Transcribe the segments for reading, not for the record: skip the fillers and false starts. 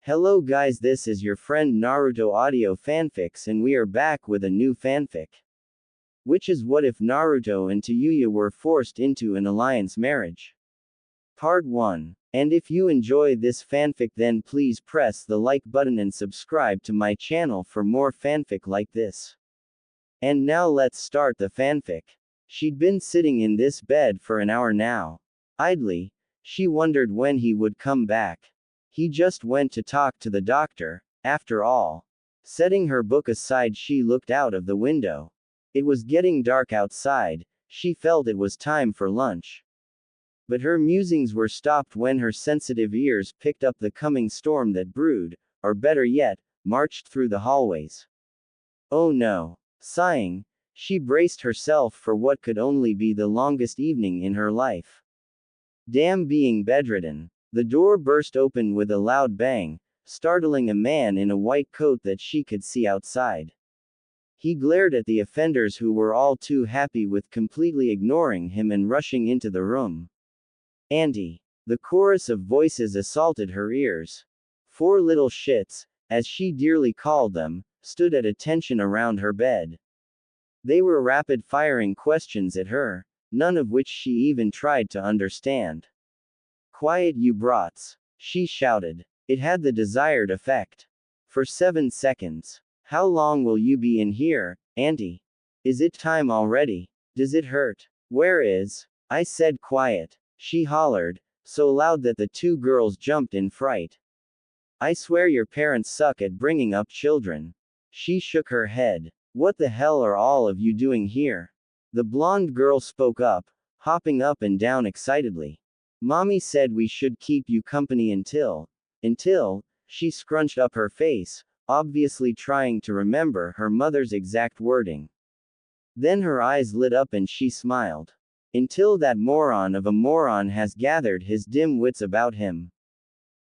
Hello guys, this is your friend Naruto Audio Fanfics and we are back with a new fanfic. Which is what if Naruto and Tayuya were forced into an alliance marriage? Part 1. And if you enjoy this fanfic then please press the like button and subscribe to my channel for more fanfic like this. And now let's start the fanfic. She'd been sitting in this bed for an hour now. Idly, she wondered when he would come back. He just went to talk to the doctor, after all. Setting her book aside, she looked out of the window. It was getting dark outside, she felt it was time for lunch. But her musings were stopped when her sensitive ears picked up the coming storm that brewed, or better yet, marched through the hallways. Oh no. Sighing, she braced herself for what could only be the longest evening in her life. Damn being bedridden. The door burst open with a loud bang, startling a man in a white coat that she could see outside. He glared at the offenders who were all too happy with completely ignoring him and rushing into the room. Auntie. The chorus of voices assaulted her ears. Four little shits, as she dearly called them, stood at attention around her bed. They were rapid-firing questions at her, none of which she even tried to understand. Quiet you brats, she shouted. It had the desired effect. For 7 seconds. How long will you be in here, auntie? Is it time already? Does it hurt? Where is? I said quiet, she hollered, so loud that the two girls jumped in fright. I swear your parents suck at bringing up children. She shook her head. What the hell are all of you doing here? The blonde girl spoke up, hopping up and down excitedly. Mommy said we should keep you company until, she scrunched up her face, obviously trying to remember her mother's exact wording. Then her eyes lit up and she smiled. Until that moron of a moron has gathered his dim wits about him.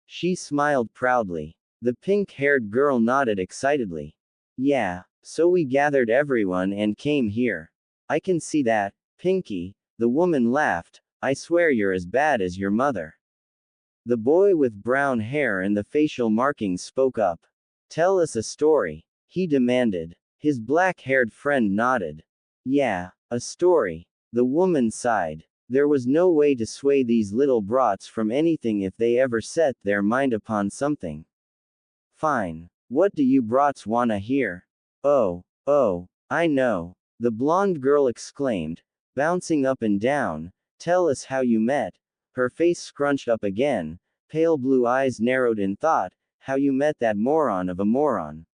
She smiled proudly. The pink-haired girl nodded excitedly. Yeah, so we gathered everyone and came here. I can see that, Pinky, the woman laughed. I swear you're as bad as your mother. The boy with brown hair and the facial markings spoke up. Tell us a story, he demanded. His black-haired friend nodded. Yeah, a story. The woman sighed. There was no way to sway these little brats from anything if they ever set their mind upon something. Fine. What do you brats wanna hear? Oh, I know. The blonde girl exclaimed, bouncing up and down. Tell us how you met. Her face scrunched up again, pale blue eyes narrowed in thought, how you met that moron of a moron.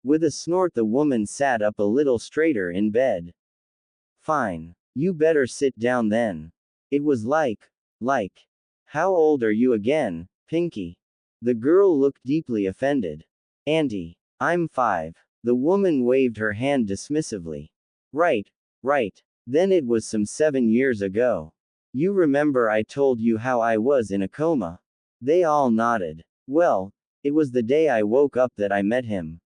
With a snort the woman sat up a little straighter in bed. Fine. You better sit down then. It was like. How old are you again, Pinky? The girl looked deeply offended. Auntie. I'm 5. The woman waved her hand dismissively. Right. Then it was some 7 years ago. You remember I told you how I was in a coma? They all nodded. Well, it was the day I woke up that I met him.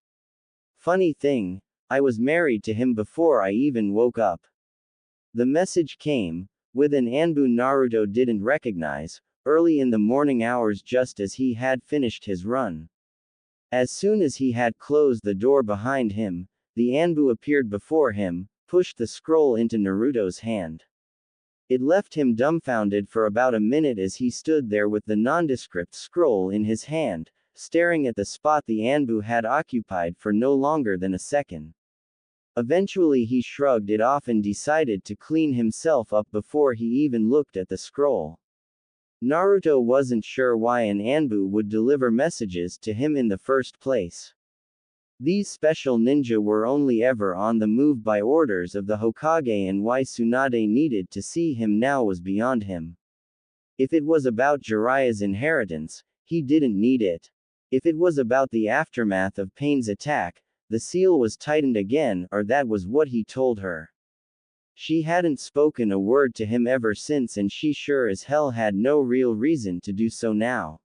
Funny thing, I was married to him before I even woke up. The message came, with an Anbu Naruto didn't recognize, early in the morning hours just as he had finished his run. As soon as he had closed the door behind him, the Anbu appeared before him, pushed the scroll into Naruto's hand. It left him dumbfounded for about a minute as he stood there with the nondescript scroll in his hand, staring at the spot the Anbu had occupied for no longer than a second. Eventually he shrugged it off and decided to clean himself up before he even looked at the scroll. Naruto wasn't sure why an Anbu would deliver messages to him in the first place. These special ninja were only ever on the move by orders of the Hokage, and why Tsunade needed to see him now was beyond him. If it was about Jiraiya's inheritance, he didn't need it. If it was about the aftermath of Pain's attack, the seal was tightened again, or that was what he told her. She hadn't spoken a word to him ever since, and she sure as hell had no real reason to do so now.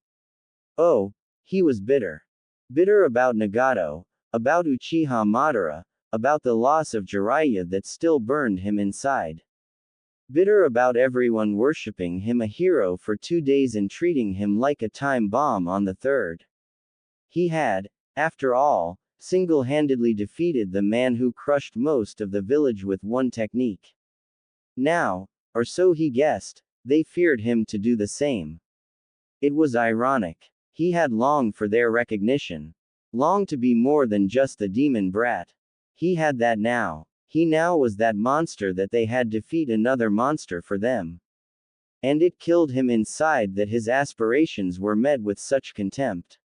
Oh, he was bitter. Bitter about Nagato, about Uchiha Madara, about the loss of Jiraiya that still burned him inside. Bitter about everyone worshipping him a hero for 2 days and treating him like a time bomb on the third. He had, after all, single-handedly defeated the man who crushed most of the village with one technique. Now, or so he guessed, they feared him to do the same. It was ironic. He had longed for their recognition. Longed to be more than just the demon brat. He had that now. He now was that monster that they had defeat another monster for them. And it killed him inside that his aspirations were met with such contempt.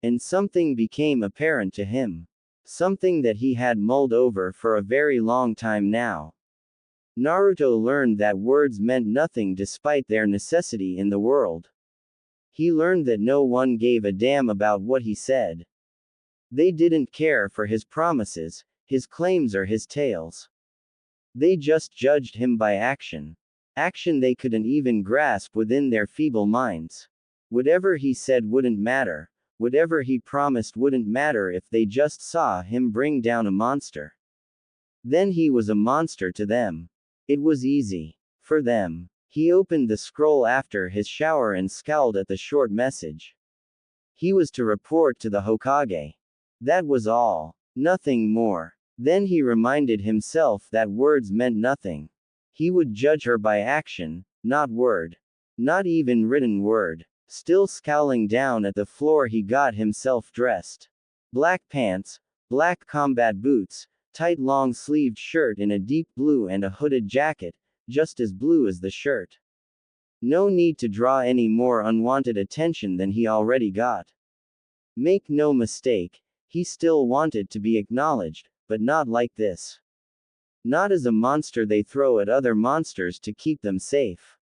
And something became apparent to him. Something that he had mulled over for a very long time now. Naruto learned that words meant nothing despite their necessity in the world. He learned that no one gave a damn about what he said. They didn't care for his promises, his claims or his tales. They just judged him by action. Action they couldn't even grasp within their feeble minds. Whatever he said wouldn't matter. Whatever he promised wouldn't matter if they just saw him bring down a monster. Then he was a monster to them. It was easy. For them. He opened the scroll after his shower and scowled at the short message. He was to report to the Hokage. That was all. Nothing more. Then he reminded himself that words meant nothing. He would judge her by action, not word. Not even written word. Still scowling down at the floor, he got himself dressed. Black pants, black combat boots, tight long-sleeved shirt in a deep blue and a hooded jacket, just as blue as the shirt. No need to draw any more unwanted attention than he already got. Make no mistake, he still wanted to be acknowledged, but not like this. Not as a monster they throw at other monsters to keep them safe.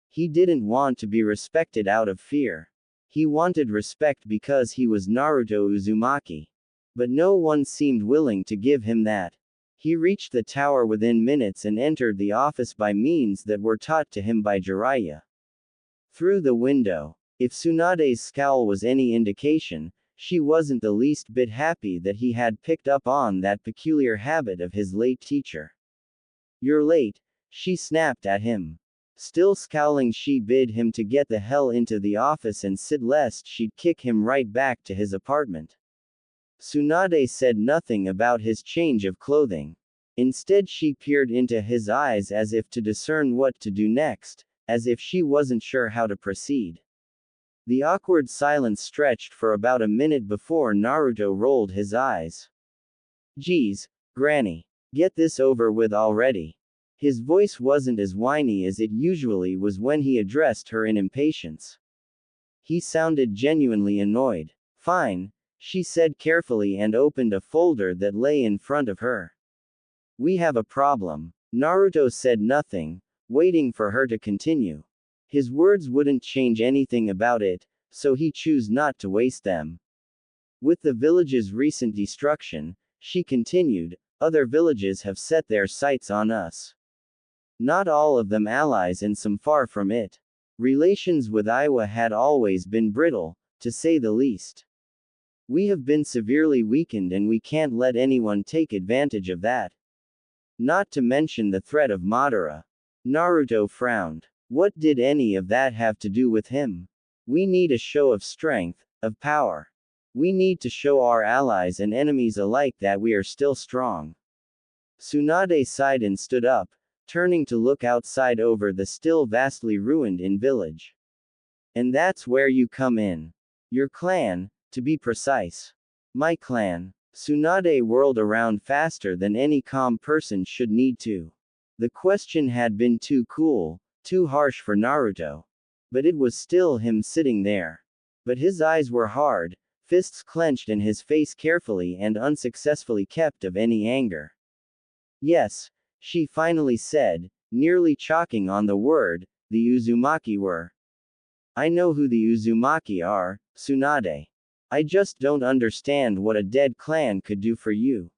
He didn't want to be respected out of fear. He wanted respect because he was Naruto Uzumaki. But no one seemed willing to give him that. He reached the tower within minutes and entered the office by means that were taught to him by Jiraiya. Through the window. If Tsunade's scowl was any indication, she wasn't the least bit happy that he had picked up on that peculiar habit of his late teacher. "You're late," she snapped at him. Still scowling, she bid him to get the hell into the office and sit lest she'd kick him right back to his apartment. Tsunade said nothing about his change of clothing. Instead she peered into his eyes as if to discern what to do next, as if she wasn't sure how to proceed. The awkward silence stretched for about a minute before Naruto rolled his eyes. "Geez, Granny. Get this over with already." His voice wasn't as whiny as it usually was when he addressed her in impatience. He sounded genuinely annoyed. "Fine," she said carefully and opened a folder that lay in front of her. "We have a problem." Naruto said nothing, waiting for her to continue. His words wouldn't change anything about it, so he chose not to waste them. "With the village's recent destruction," she continued, "other villages have set their sights on us. Not all of them allies and some far from it. Relations with Iowa had always been brittle, to say the least. We have been severely weakened and we can't let anyone take advantage of that. Not to mention the threat of Madara." Naruto frowned. What did any of that have to do with him? We need a show of strength, of power. We need to show our allies and enemies alike that we are still strong. Tsunade sighed and stood up, turning to look outside over the still vastly ruined-in village. "And that's where you come in. Your clan, to be precise." "My clan?" Tsunade whirled around faster than any calm person should need to. The question had been too cool, too harsh for Naruto. But it was still him sitting there. But his eyes were hard, fists clenched and his face carefully and unsuccessfully kept of any anger. "Yes," she finally said, nearly choking on the word, "the Uzumaki were. I know who the Uzumaki are, Tsunade. I just don't understand what a dead clan could do for you."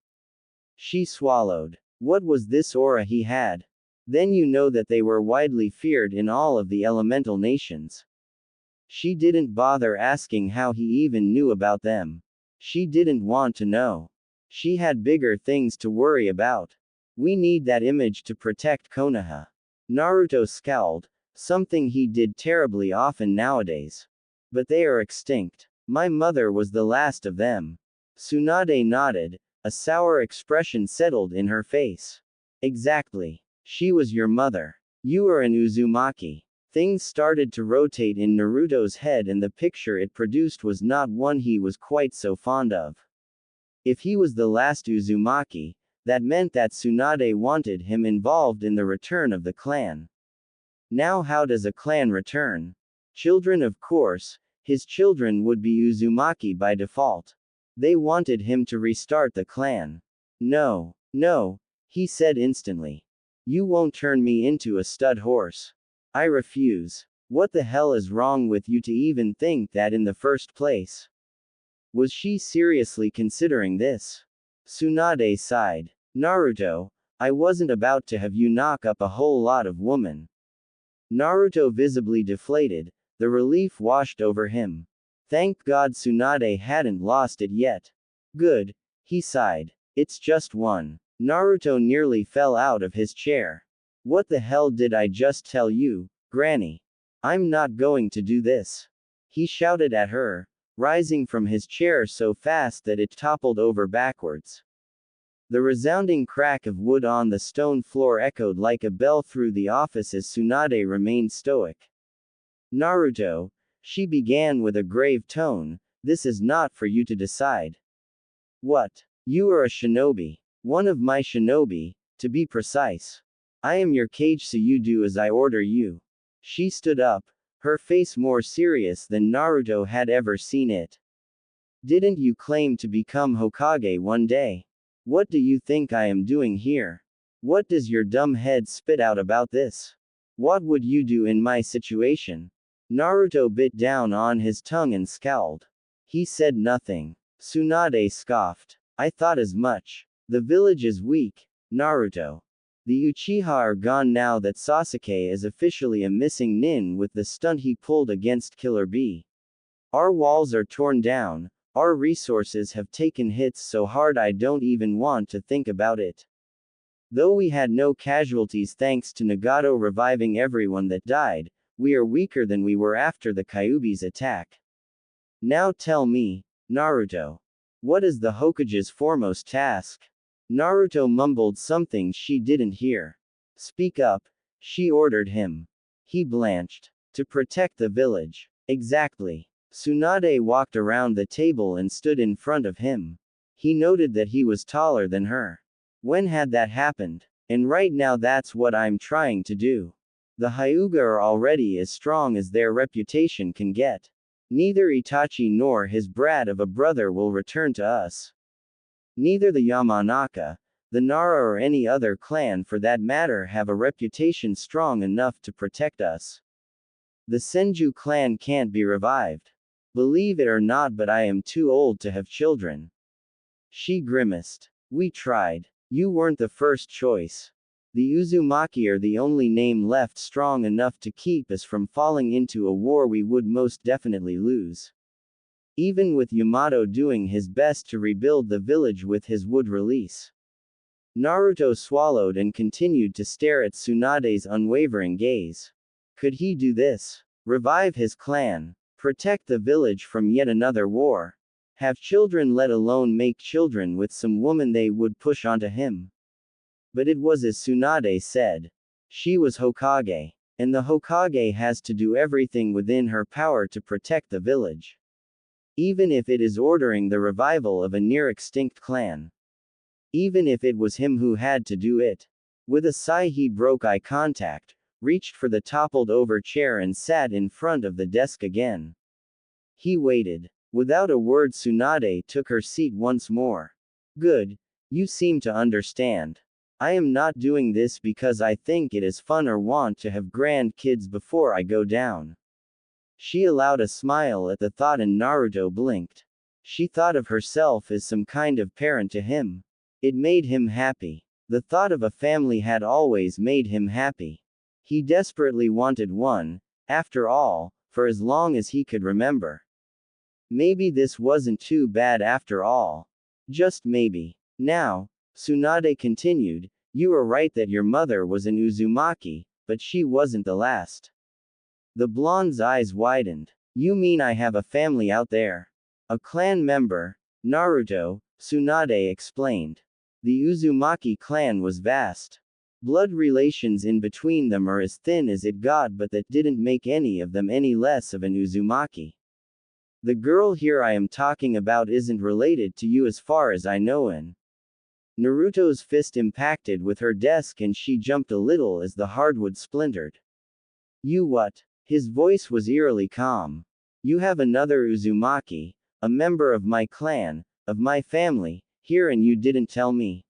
She swallowed. What was this aura he had? Then you know that they were widely feared in all of the elemental nations. She didn't bother asking how he even knew about them. She didn't want to know. She had bigger things to worry about. "We need that image to protect Konoha." Naruto scowled, something he did terribly often nowadays. "But they are extinct." My mother was the last of them. Tsunade nodded, a sour expression settled in her face. Exactly. She was your mother. You were an Uzumaki. Things started to rotate in Naruto's head, and the picture it produced was not one he was quite so fond of. If he was the last Uzumaki, that meant that Tsunade wanted him involved in the return of the clan. Now how does a clan return? Children, of course. His children would be Uzumaki by default. They wanted him to restart the clan. No, no, he said instantly. You won't turn me into a stud horse. I refuse. What the hell is wrong with you to even think that in the first place? Was she seriously considering this? Tsunade sighed. Naruto, I wasn't about to have you knock up a whole lot of women. Naruto visibly deflated, the relief washed over him. Thank God Tsunade hadn't lost it yet. Good, he sighed. It's just one. Naruto nearly fell out of his chair. What the hell did I just tell you, Granny? I'm not going to do this. He shouted at her, rising from his chair so fast that it toppled over backwards. The resounding crack of wood on the stone floor echoed like a bell through the office as Tsunade remained stoic. Naruto, she began with a grave tone, this is not for you to decide. What? You are a shinobi. One of my shinobi, to be precise. I am your Kage, so you do as I order you. She stood up, her face more serious than Naruto had ever seen it. Didn't you claim to become Hokage one day? What do you think I am doing here? What does your dumb head spit out about this? What would you do in my situation? Naruto bit down on his tongue and scowled. He said nothing. Tsunade scoffed. I thought as much. The village is weak, Naruto. The Uchiha are gone now that Sasuke is officially a missing nin with the stunt he pulled against Killer Bee. Our walls are torn down, our resources have taken hits so hard I don't even want to think about it. Though we had no casualties thanks to Nagato reviving everyone that died, we are weaker than we were after the Kyuubi's attack. Now tell me, Naruto. What is the Hokage's foremost task? Naruto mumbled something she didn't hear. Speak up, she ordered him. He blanched. To protect the village. Exactly. Tsunade walked around the table and stood in front of him. He noted that he was taller than her. When had that happened? And right now that's what I'm trying to do. The Hyuga are already as strong as their reputation can get. Neither Itachi nor his brat of a brother will return to us. Neither the Yamanaka, the Nara or any other clan for that matter have a reputation strong enough to protect us. The Senju clan can't be revived. Believe it or not, but I am too old to have children. She grimaced. We tried. You weren't the first choice. The Uzumaki are the only name left strong enough to keep us from falling into a war we would most definitely lose. Even with Yamato doing his best to rebuild the village with his wood release. Naruto swallowed and continued to stare at Tsunade's unwavering gaze. Could he do this? Revive his clan? Protect the village from yet another war? Have children, let alone make children with some woman they would push onto him? But it was as Tsunade said. She was Hokage. And the Hokage has to do everything within her power to protect the village. Even if it is ordering the revival of a near-extinct clan. Even if it was him who had to do it. With a sigh he broke eye contact, reached for the toppled-over chair and sat in front of the desk again. He waited. Without a word Tsunade took her seat once more. Good. You seem to understand. I am not doing this because I think it is fun or want to have grandkids before I go down. She allowed a smile at the thought and Naruto blinked. She thought of herself as some kind of parent to him. It made him happy. The thought of a family had always made him happy. He desperately wanted one, after all, for as long as he could remember. Maybe this wasn't too bad after all. Just maybe. Now, Tsunade continued, you are right that your mother was an Uzumaki, but she wasn't the last. The blonde's eyes widened. You mean I have a family out there? A clan member, Naruto, Tsunade explained. The Uzumaki clan was vast. Blood relations in between them are as thin as it got, but that didn't make any of them any less of an Uzumaki. The girl here I am talking about isn't related to you as far as I know. In Naruto's fist impacted with her desk and she jumped a little as the hardwood splintered. You what? His voice was eerily calm. You have another Uzumaki, a member of my clan, of my family, here and you didn't tell me.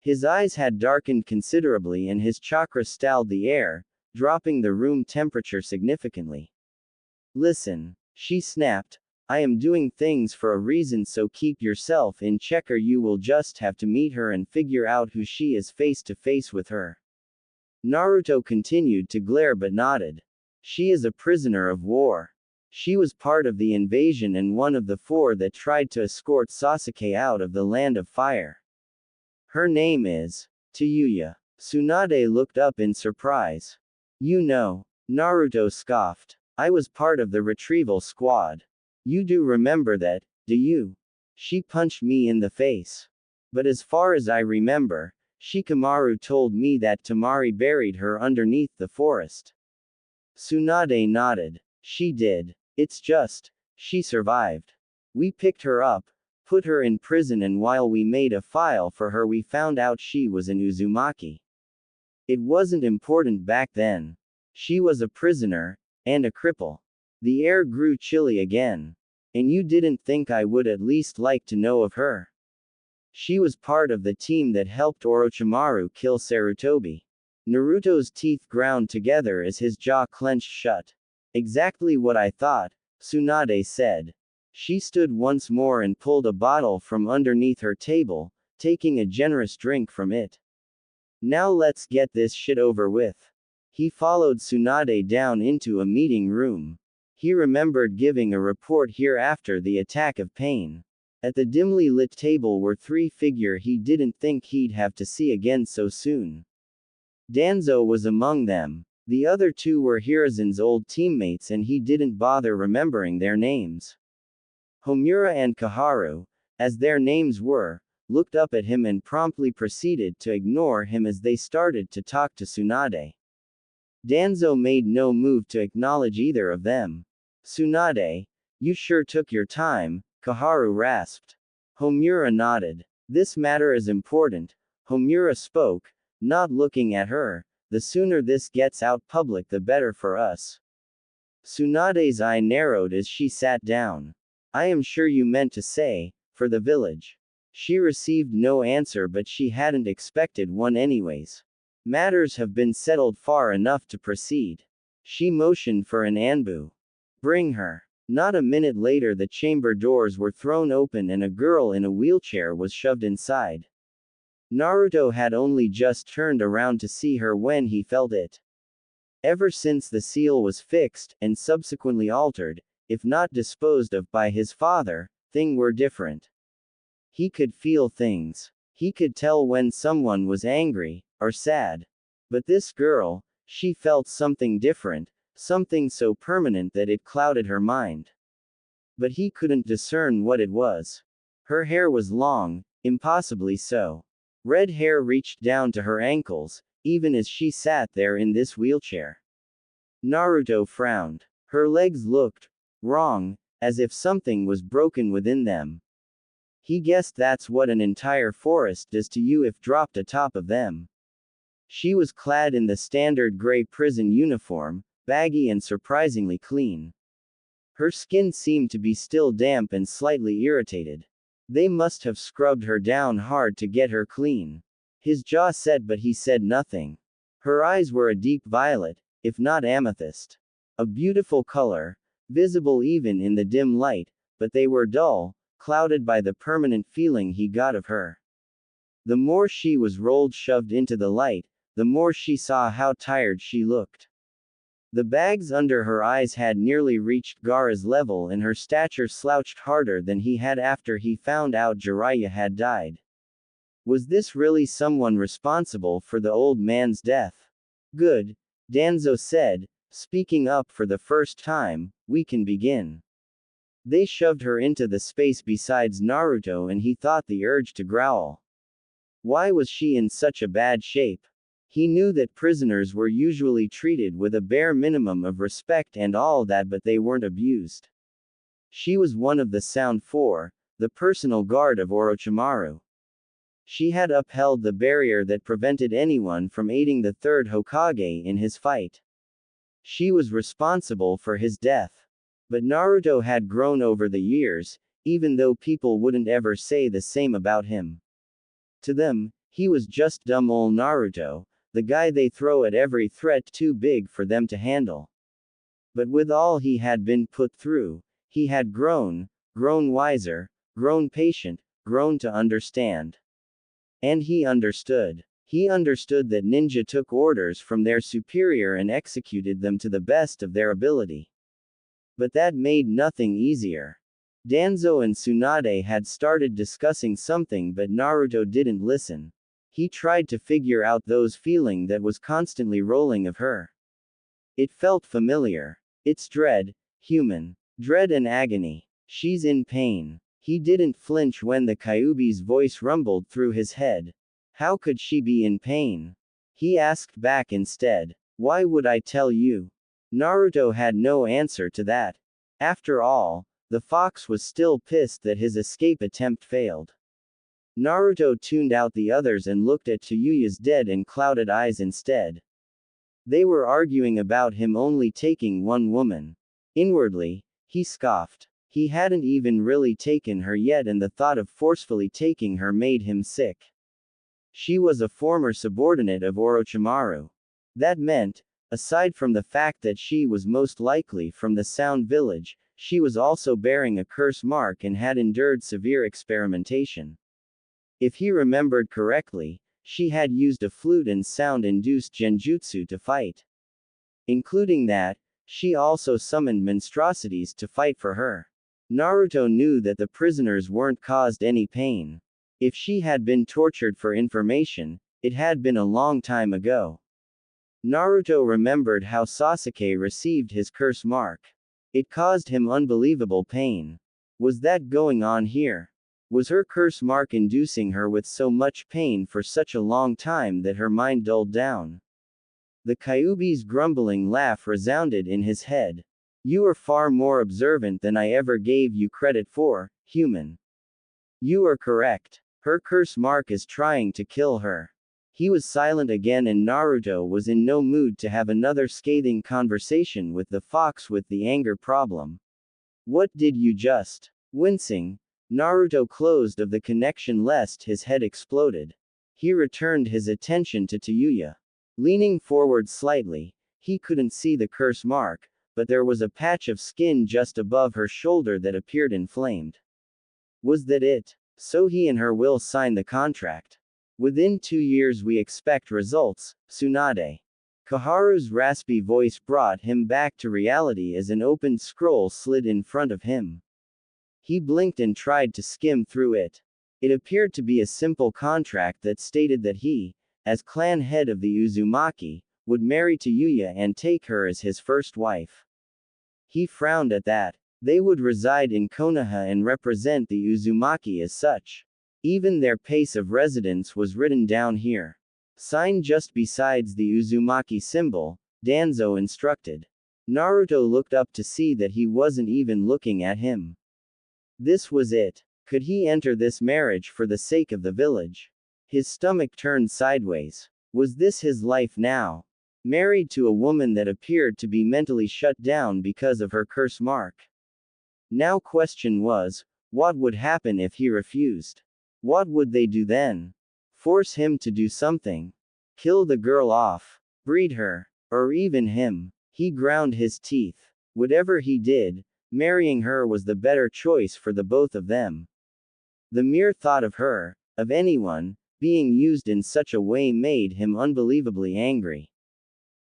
His eyes had darkened considerably and his chakra stalled the air, dropping the room temperature significantly. Listen, she snapped, I am doing things for a reason, so keep yourself in check or you will just have to meet her and figure out who she is face to face with her. Naruto continued to glare but nodded. She is a prisoner of war. She was part of the invasion and one of the 4 that tried to escort Sasuke out of the land of fire. Her name is Tayuya. Tsunade looked up in surprise. You know, Naruto scoffed. I was part of the retrieval squad. You do remember that, do you? She punched me in the face. But as far as I remember, Shikamaru told me that Tamari buried her underneath the forest. Tsunade nodded. She did. It's just, she survived. We picked her up, put her in prison, and while we made a file for her we found out she was an Uzumaki. It wasn't important back then. She was a prisoner, and a cripple. The air grew chilly again. And you didn't think I would at least like to know of her? She was part of the team that helped Orochimaru kill Sarutobi. Naruto's teeth ground together as his jaw clenched shut. Exactly what I thought, Tsunade said. She stood once more and pulled a bottle from underneath her table, taking a generous drink from it. Now let's get this shit over with. He followed Tsunade down into a meeting room. He remembered giving a report here after the attack of pain. At the dimly lit table were 3 figures he didn't think he'd have to see again so soon. Danzo was among them. The other 2 were Hiruzen's old teammates and he didn't bother remembering their names. Homura and Kaharu, as their names were, looked up at him and promptly proceeded to ignore him as they started to talk to Tsunade. Danzo made no move to acknowledge either of them. Tsunade, you sure took your time, Kaharu rasped. Homura nodded. This matter is important, Homura spoke, not looking at her. The sooner this gets out public the better for us. Tsunade's eye narrowed as she sat down. I am sure you meant to say, for the village. She received no answer, but she hadn't expected one anyways. Matters have been settled far enough to proceed. She motioned for an Anbu. Bring her. Not a minute later the chamber doors were thrown open and a girl in a wheelchair was shoved inside. Naruto had only just turned around to see her when he felt it. Ever since the seal was fixed, and subsequently altered, if not disposed of by his father, things were different. He could feel things. He could tell when someone was angry, or sad. But this girl, she felt something different, something so permanent that it clouded her mind. But he couldn't discern what it was. Her hair was long, impossibly so. Red hair reached down to her ankles, even as she sat there in this wheelchair. Naruto frowned. Her legs looked wrong, as if something was broken within them. He guessed that's what an entire forest does to you if dropped atop of them. She was clad in the standard gray prison uniform, baggy and surprisingly clean. Her skin seemed to be still damp and slightly irritated. They must have scrubbed her down hard to get her clean. His jaw set, but he said nothing. Her eyes were a deep violet, if not amethyst. A beautiful color, visible even in the dim light, but they were dull, clouded by the permanent feeling he got of her. The more she was shoved into the light, the more she saw how tired she looked. The bags under her eyes had nearly reached Gaara's level and her stature slouched harder than he had after he found out Jiraiya had died. Was this really someone responsible for the old man's death? Good, Danzo said, speaking up for the first time, we can begin. They shoved her into the space besides Naruto and he thought the urge to growl. Why was she in such a bad shape? He knew that prisoners were usually treated with a bare minimum of respect and all that, but they weren't abused. She was one of the Sound Four, the personal guard of Orochimaru. She had upheld the barrier that prevented anyone from aiding the third Hokage in his fight. She was responsible for his death. But Naruto had grown over the years, even though people wouldn't ever say the same about him. To them, he was just dumb ol' Naruto, the guy they throw at every threat too big for them to handle. But with all he had been put through, he had grown wiser, grown patient, grown to understand. And he understood. He understood that ninja took orders from their superior and executed them to the best of their ability. But that made nothing easier. Danzo and Tsunade had started discussing something, but Naruto didn't listen. He tried to figure out those feeling that was constantly rolling of her. It felt familiar. It's dread, human. Dread and agony. She's in pain. He didn't flinch when the Kyuubi's voice rumbled through his head. How could she be in pain? He asked back instead. Why would I tell you? Naruto had no answer to that. After all, the fox was still pissed that his escape attempt failed. Naruto tuned out the others and looked at Tayuya's dead and clouded eyes instead. They were arguing about him only taking one woman. Inwardly, he scoffed. He hadn't even really taken her yet, and the thought of forcefully taking her made him sick. She was a former subordinate of Orochimaru. That meant, aside from the fact that she was most likely from the Sound Village, she was also bearing a curse mark and had endured severe experimentation. If he remembered correctly, she had used a flute and sound-induced genjutsu to fight. Including that, she also summoned monstrosities to fight for her. Naruto knew that the prisoners weren't caused any pain. If she had been tortured for information, it had been a long time ago. Naruto remembered how Sasuke received his curse mark. It caused him unbelievable pain. Was that going on here? Was her curse mark inducing her with so much pain for such a long time that her mind dulled down? The Kyuubi's grumbling laugh resounded in his head. You are far more observant than I ever gave you credit for, human. You are correct. Her curse mark is trying to kill her. He was silent again, and Naruto was in no mood to have another scathing conversation with the fox with the anger problem. What did you just? Wincing, Naruto closed of the connection lest his head exploded. He returned his attention to Tayuya. Leaning forward slightly, he couldn't see the curse mark, but there was a patch of skin just above her shoulder that appeared inflamed. Was that it? So he and her will sign the contract. Within 2 years we expect results, Tsunade. Kaharu's raspy voice brought him back to reality as an opened scroll slid in front of him. He blinked and tried to skim through it. It appeared to be a simple contract that stated that he, as clan head of the Uzumaki, would marry Tayuya and take her as his first wife. He frowned at that. They would reside in Konoha and represent the Uzumaki as such. Even their place of residence was written down here. Sign just besides the Uzumaki symbol, Danzo instructed. Naruto looked up to see that he wasn't even looking at him. This was it. Could he enter this marriage for the sake of the village? His stomach turned sideways. Was this his life now? Married to a woman that appeared to be mentally shut down because of her curse mark. Now question was, what would happen if he refused? What would they do then? Force him to do something? Kill the girl off? Breed her? Or even him? He ground his teeth. Whatever he did, marrying her was the better choice for the both of them. The mere thought of her, of anyone, being used in such a way made him unbelievably angry.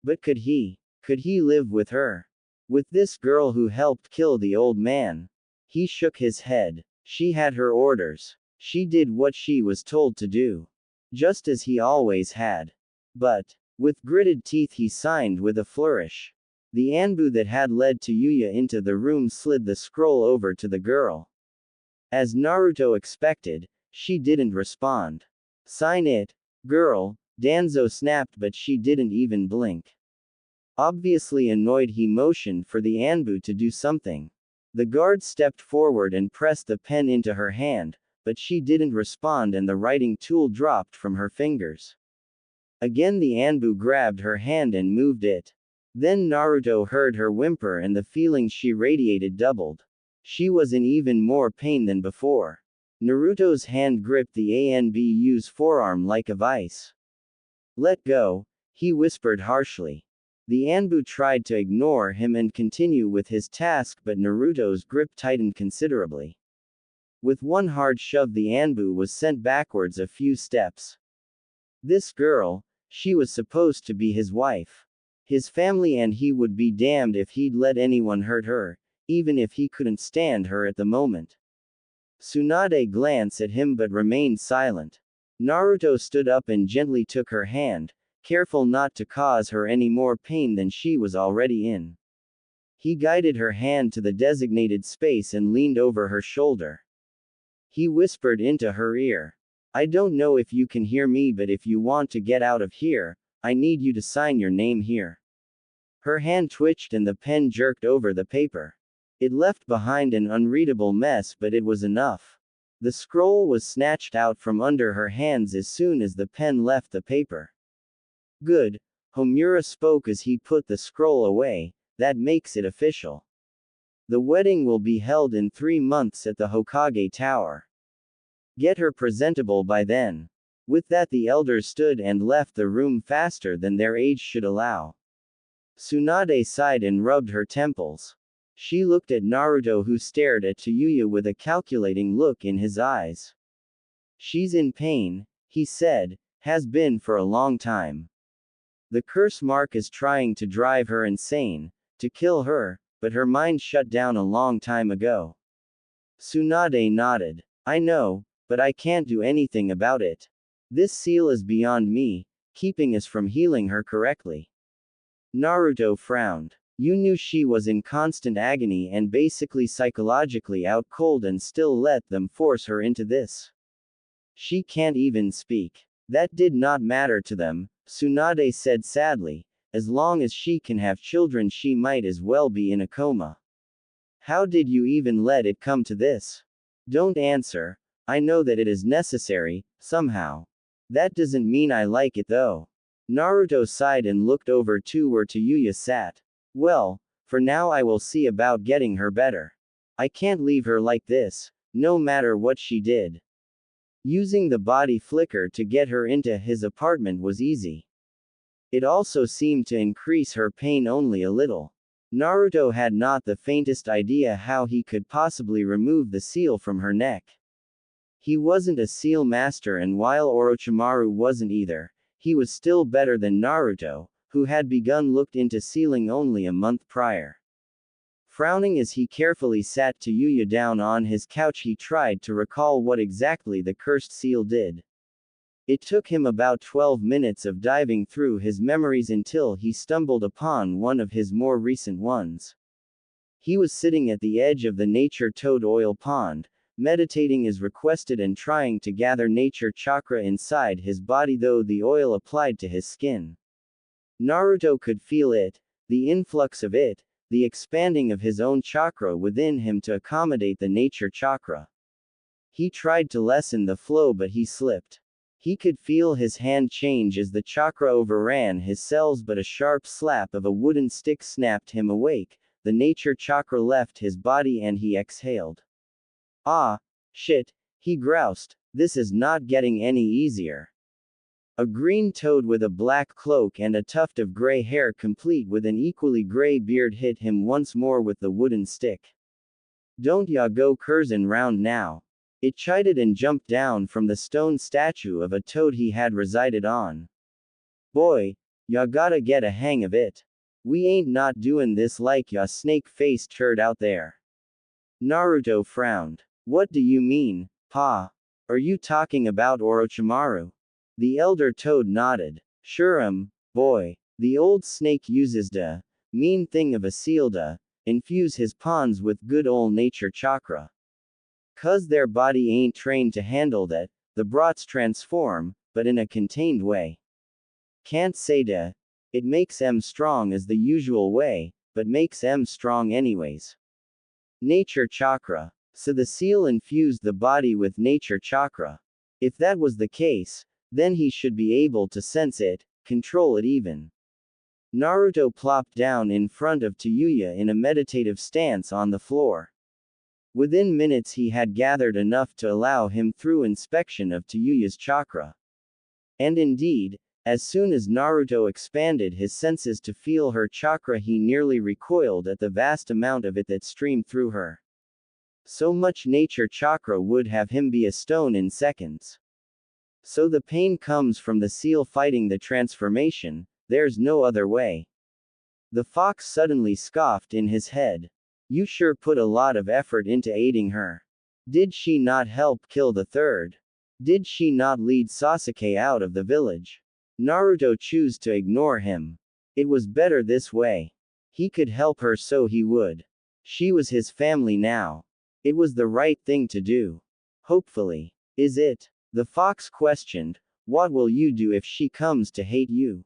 But could he live with her? With this girl who helped kill the old man? He shook his head. She had her orders. She did what she was told to do. Just as he always had. But, with gritted teeth he signed with a flourish. The Anbu that had led Tayuya into the room slid the scroll over to the girl. As Naruto expected, she didn't respond. Sign it, girl, Danzo snapped, but she didn't even blink. Obviously annoyed, he motioned for the Anbu to do something. The guard stepped forward and pressed the pen into her hand, but she didn't respond and the writing tool dropped from her fingers. Again the Anbu grabbed her hand and moved it. Then Naruto heard her whimper and the feeling she radiated doubled. She was in even more pain than before. Naruto's hand gripped the Anbu's forearm like a vice. Let go, he whispered harshly. The Anbu tried to ignore him and continue with his task, but Naruto's grip tightened considerably. With one hard shove, the Anbu was sent backwards a few steps. This girl, she was supposed to be his wife. His family, and he would be damned if he'd let anyone hurt her, even if he couldn't stand her at the moment. Tsunade glanced at him but remained silent. Naruto stood up and gently took her hand, careful not to cause her any more pain than she was already in. He guided her hand to the designated space and leaned over her shoulder. He whispered into her ear. I don't know if you can hear me, but if you want to get out of here, I need you to sign your name here. Her hand twitched and the pen jerked over the paper. It left behind an unreadable mess, but it was enough. The scroll was snatched out from under her hands as soon as the pen left the paper. Good, Homura spoke as he put the scroll away, that makes it official. The wedding will be held in 3 months at the Hokage Tower. Get her presentable by then. With that the elders stood and left the room faster than their age should allow. Tsunade sighed and rubbed her temples. She looked at Naruto, who stared at Tayuya with a calculating look in his eyes. She's in pain, he said, has been for a long time. The curse mark is trying to drive her insane, to kill her, but her mind shut down a long time ago. Tsunade nodded. I know, but I can't do anything about it. This seal is beyond me, keeping us from healing her correctly. Naruto frowned. You knew she was in constant agony and basically psychologically out cold and still let them force her into this. She can't even speak. That did not matter to them, Tsunade said sadly. As long as she can have children, she might as well be in a coma. How did you even let it come to this? Don't answer. I know that it is necessary, somehow. That doesn't mean I like it though. Naruto sighed and looked over to where Tayuya sat. Well, for now I will see about getting her better. I can't leave her like this, no matter what she did. Using the body flicker to get her into his apartment was easy. It also seemed to increase her pain only a little. Naruto had not the faintest idea how he could possibly remove the seal from her neck. He wasn't a seal master, and while Orochimaru wasn't either, he was still better than Naruto, who had begun looked into sealing only a month prior. Frowning as he carefully sat Tayuya down on his couch, he tried to recall what exactly the cursed seal did. It took him about 12 minutes of diving through his memories until he stumbled upon one of his more recent ones. He was sitting at the edge of the nature toad oil pond, meditating as requested and trying to gather nature chakra inside his body, though the oil applied to his skin. Naruto could feel it, the influx of it, the expanding of his own chakra within him to accommodate the nature chakra. He tried to lessen the flow, but he slipped. He could feel his hand change as the chakra overran his cells, but a sharp slap of a wooden stick snapped him awake. The nature chakra left his body and he exhaled. Ah, shit, he groused. This is not getting any easier. A green toad with a black cloak and a tuft of gray hair, complete with an equally gray beard, hit him once more with the wooden stick. Don't ya go curzin' round now. It chided and jumped down from the stone statue of a toad he had resided on. Boy, ya gotta get a hang of it. We ain't not doin' this like ya snake-faced turd out there. Naruto frowned. What do you mean, Pa? Are you talking about Orochimaru? The elder toad nodded. Sure boy. The old snake uses da Mean thing of a seal to infuse his pawns with good ol' nature chakra. 'Cause their body ain't trained to handle that, the brats transform, but in a contained way. Can't say to it makes 'em strong as the usual way, but makes 'em strong anyways. Nature chakra. So the seal infused the body with nature chakra. If that was the case, then he should be able to sense it, control it even. Naruto plopped down in front of Tayuya in a meditative stance on the floor. Within minutes he had gathered enough to allow him through inspection of Tayuya's chakra. And indeed, as soon as Naruto expanded his senses to feel her chakra, he nearly recoiled at the vast amount of it that streamed through her. So much nature chakra would have him be a stone in seconds. So the pain comes from the seal fighting the transformation, there's no other way. The fox suddenly scoffed in his head. You sure put a lot of effort into aiding her. Did she not help kill the third? Did she not lead Sasuke out of the village? Naruto chose to ignore him. It was better this way. He could help her, so he would. She was his family now. It was the right thing to do. Hopefully. Is it? The fox questioned. What will you do if she comes to hate you?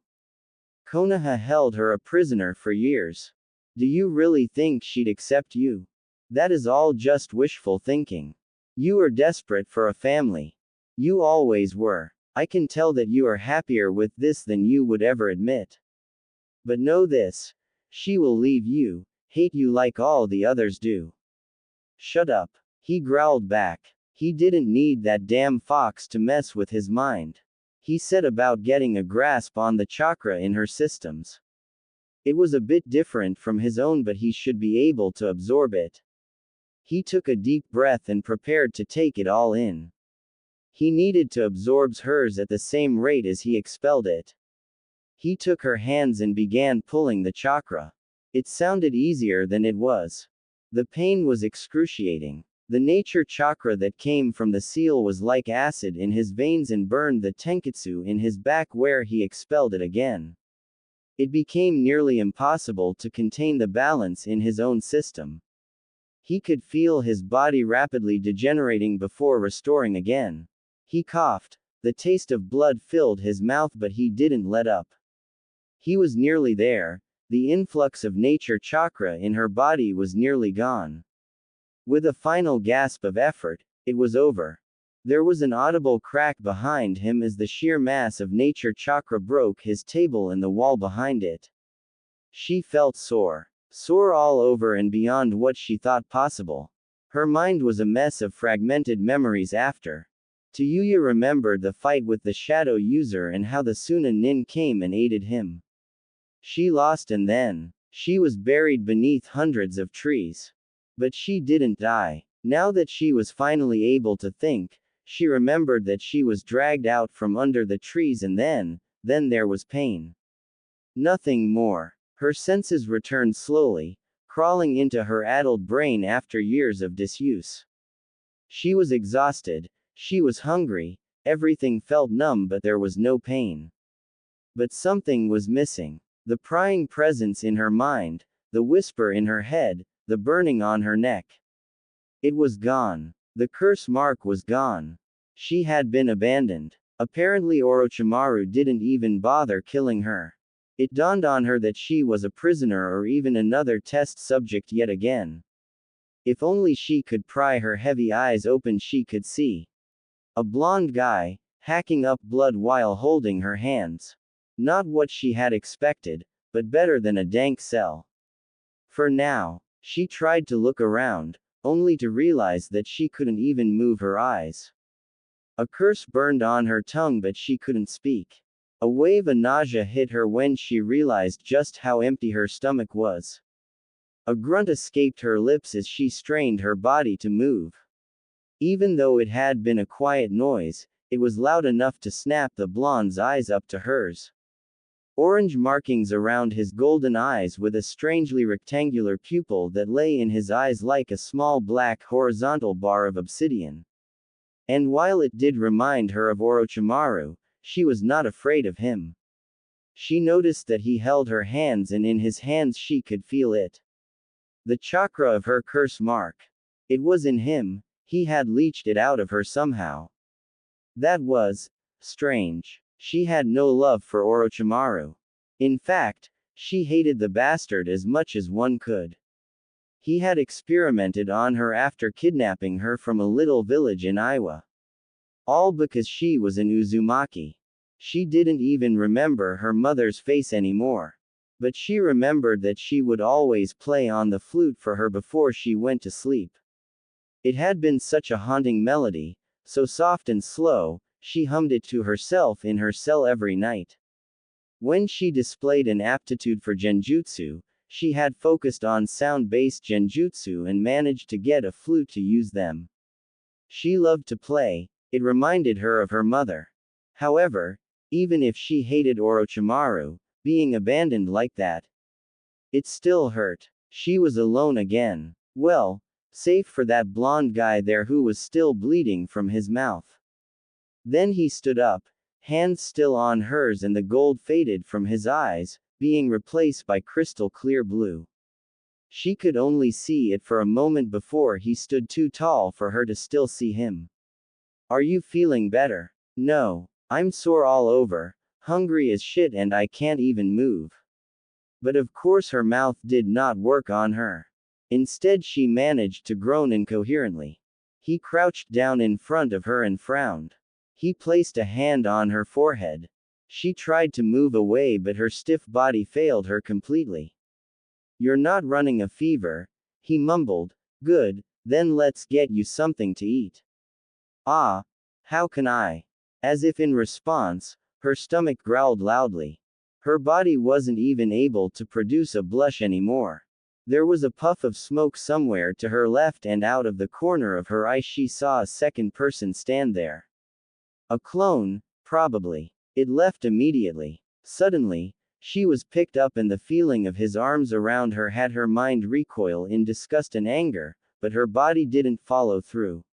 Konoha held her a prisoner for years. Do you really think she'd accept you? That is all just wishful thinking. You are desperate for a family. You always were. I can tell that you are happier with this than you would ever admit. But know this. She will leave you, hate you like all the others do. Shut up. He growled back. He didn't need that damn fox to mess with his mind. He set about getting a grasp on the chakra in her systems. It was a bit different from his own, but he should be able to absorb it. He took a deep breath and prepared to take it all in. He needed to absorb hers at the same rate as he expelled it. He took her hands and began pulling the chakra. It sounded easier than it was. The pain was excruciating. The nature chakra that came from the seal was like acid in his veins and burned the tenketsu in his back where he expelled it again. It became nearly impossible to contain the balance in his own system. He could feel his body rapidly degenerating before restoring again. He coughed. The taste of blood filled his mouth, but he didn't let up. He was nearly there. The influx of nature chakra in her body was nearly gone. With a final gasp of effort, it was over. There was an audible crack behind him as the sheer mass of nature chakra broke his table and the wall behind it. She felt sore. Sore all over and beyond what she thought possible. Her mind was a mess of fragmented memories after. Tayuya remembered the fight with the shadow user and how the Tsunade came and aided him. She lost, and then she was buried beneath hundreds of trees. But she didn't die. Now that she was finally able to think, she remembered that she was dragged out from under the trees, and then there was pain. Nothing more. Her senses returned slowly, crawling into her addled brain after years of disuse. She was exhausted. She was hungry. Everything felt numb, but there was no pain. But something was missing. The prying presence in her mind, the whisper in her head, the burning on her neck. It was gone. The curse mark was gone. She had been abandoned. Apparently Orochimaru didn't even bother killing her. It dawned on her that she was a prisoner or even another test subject yet again. If only she could pry her heavy eyes open, she could see. A blonde guy, hacking up blood while holding her hands. Not what she had expected, but better than a dank cell. For now, she tried to look around, only to realize that she couldn't even move her eyes. A curse burned on her tongue, but she couldn't speak. A wave of nausea hit her when she realized just how empty her stomach was. A grunt escaped her lips as she strained her body to move. Even though it had been a quiet noise, it was loud enough to snap the blonde's eyes up to hers. Orange markings around his golden eyes with a strangely rectangular pupil that lay in his eyes like a small black horizontal bar of obsidian. And while it did remind her of Orochimaru, she was not afraid of him. She noticed that he held her hands, and in his hands she could feel it. The chakra of her curse mark. It was in him, he had leached it out of her somehow. That was strange. She had no love for Orochimaru. In fact, she hated the bastard as much as one could. He had experimented on her after kidnapping her from a little village in Iowa. All because she was an Uzumaki. She didn't even remember her mother's face anymore. But she remembered that she would always play on the flute for her before she went to sleep. It had been such a haunting melody, so soft and slow, she hummed it to herself in her cell every night. When she displayed an aptitude for genjutsu, she had focused on sound-based genjutsu and managed to get a flute to use them. She loved to play, it reminded her of her mother. However, even if she hated Orochimaru, being abandoned like that, it still hurt. She was alone again. Well, safe for that blonde guy there who was still bleeding from his mouth. Then he stood up, hands still on hers, and the gold faded from his eyes, being replaced by crystal clear blue. She could only see it for a moment before he stood too tall for her to still see him. Are you feeling better? No. I'm sore all over, hungry as shit, and I can't even move. But of course her mouth did not work on her. Instead she managed to groan incoherently. He crouched down in front of her and frowned. He placed a hand on her forehead. She tried to move away, but her stiff body failed her completely. You're not running a fever, he mumbled. Good, then let's get you something to eat. Ah, how can I? As if in response, her stomach growled loudly. Her body wasn't even able to produce a blush anymore. There was a puff of smoke somewhere to her left, and out of the corner of her eye she saw a second person stand there. A clone, probably. It left immediately. Suddenly, she was picked up, and the feeling of his arms around her had her mind recoil in disgust and anger, but her body didn't follow through.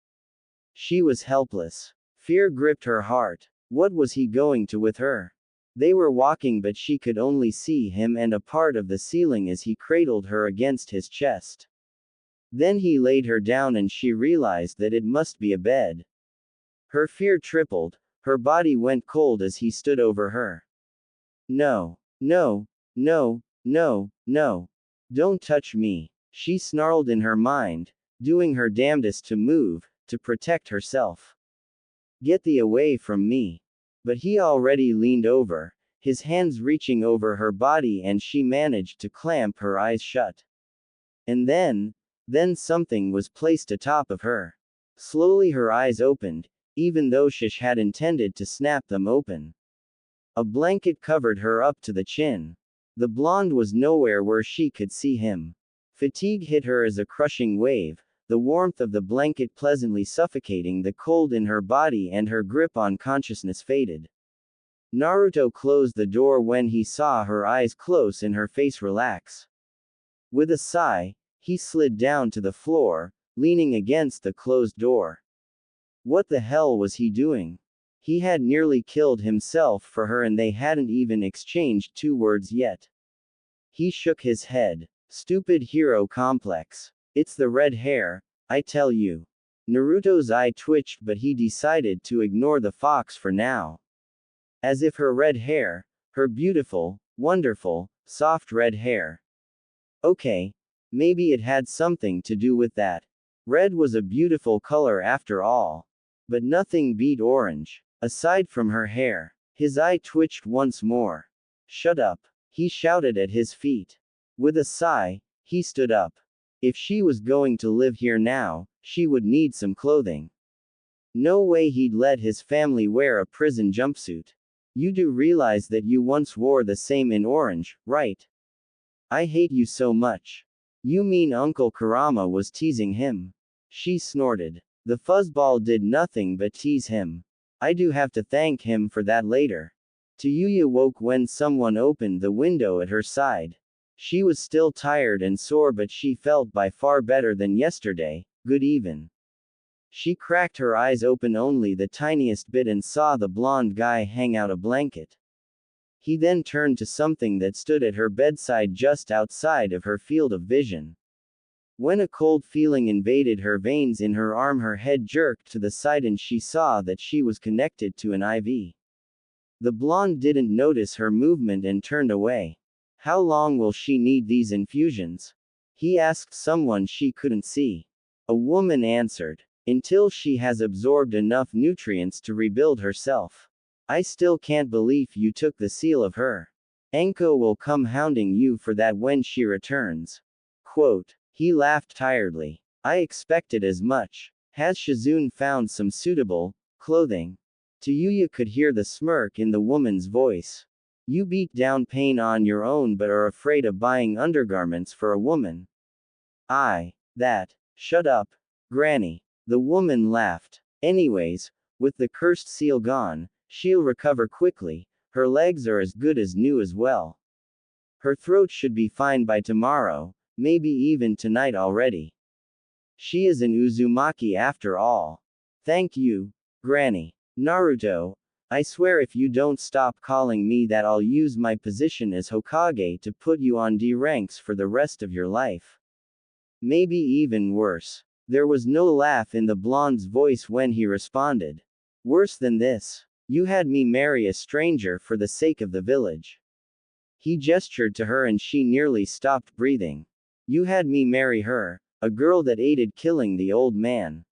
She was helpless. Fear gripped her heart. What was he going to with her? They were walking, but she could only see him and a part of the ceiling as he cradled her against his chest. Then he laid her down, and she realized that it must be a bed. Her fear tripled, her body went cold as he stood over her. No, no, no, no, no. Don't touch me, she snarled in her mind, doing her damnedest to move, to protect herself. Get thee away from me. But he already leaned over, his hands reaching over her body, and she managed to clamp her eyes shut. And then something was placed atop of her. Slowly her eyes opened, even though Shish had intended to snap them open. A blanket covered her up to the chin. The blonde was nowhere where she could see him. Fatigue hit her as a crushing wave, the warmth of the blanket pleasantly suffocating the cold in her body, and her grip on consciousness faded. Naruto closed the door when he saw her eyes close and her face relax. With a sigh, he slid down to the floor, leaning against the closed door. What the hell was he doing? He had nearly killed himself for her, and they hadn't even exchanged 2 words yet. He shook his head. Stupid hero complex. It's the red hair, I tell you. Naruto's eye twitched, but he decided to ignore the fox for now. As if her red hair, her beautiful, wonderful, soft red hair. Okay, maybe it had something to do with that. Red was a beautiful color after all. But nothing beat orange. Aside from her hair. His eye twitched once more. Shut up, he shouted at his feet. With a sigh, he stood up. If she was going to live here now, she would need some clothing. No way he'd let his family wear a prison jumpsuit. You do realize that you once wore the same in orange, right? I hate you so much. You mean Uncle Kurama was teasing him? She snorted. The fuzzball did nothing but tease him. I do have to thank him for that later. Tayuya woke when someone opened the window at her side. She was still tired and sore, but she felt by far better than yesterday. Good even. She cracked her eyes open only the tiniest bit and saw the blonde guy hang out a blanket. He then turned to something that stood at her bedside just outside of her field of vision. When a cold feeling invaded her veins in her arm, her head jerked to the side and she saw that she was connected to an IV. The blonde didn't notice her movement and turned away. How long will she need these infusions? He asked someone she couldn't see. A woman answered. Until she has absorbed enough nutrients to rebuild herself. I still can't believe you took the seal of her. Enko will come hounding you for that when she returns. Quote. He laughed tiredly. I expected as much. Has Shizune found some suitable clothing? Tayuya could hear the smirk in the woman's voice. You beat down pain on your own but are afraid of buying undergarments for a woman. Shut up, Granny. The woman laughed. Anyways, with the cursed seal gone, she'll recover quickly, her legs are as good as new as well. Her throat should be fine by tomorrow, maybe even tonight already. She is an Uzumaki after all. Thank you, Granny. Naruto, I swear if you don't stop calling me that I'll use my position as Hokage to put you on D ranks for the rest of your life. Maybe even worse. There was no laugh in the blonde's voice when he responded. Worse than this. You had me marry a stranger for the sake of the village. He gestured to her and she nearly stopped breathing. You had me marry her, a girl that aided killing the old man.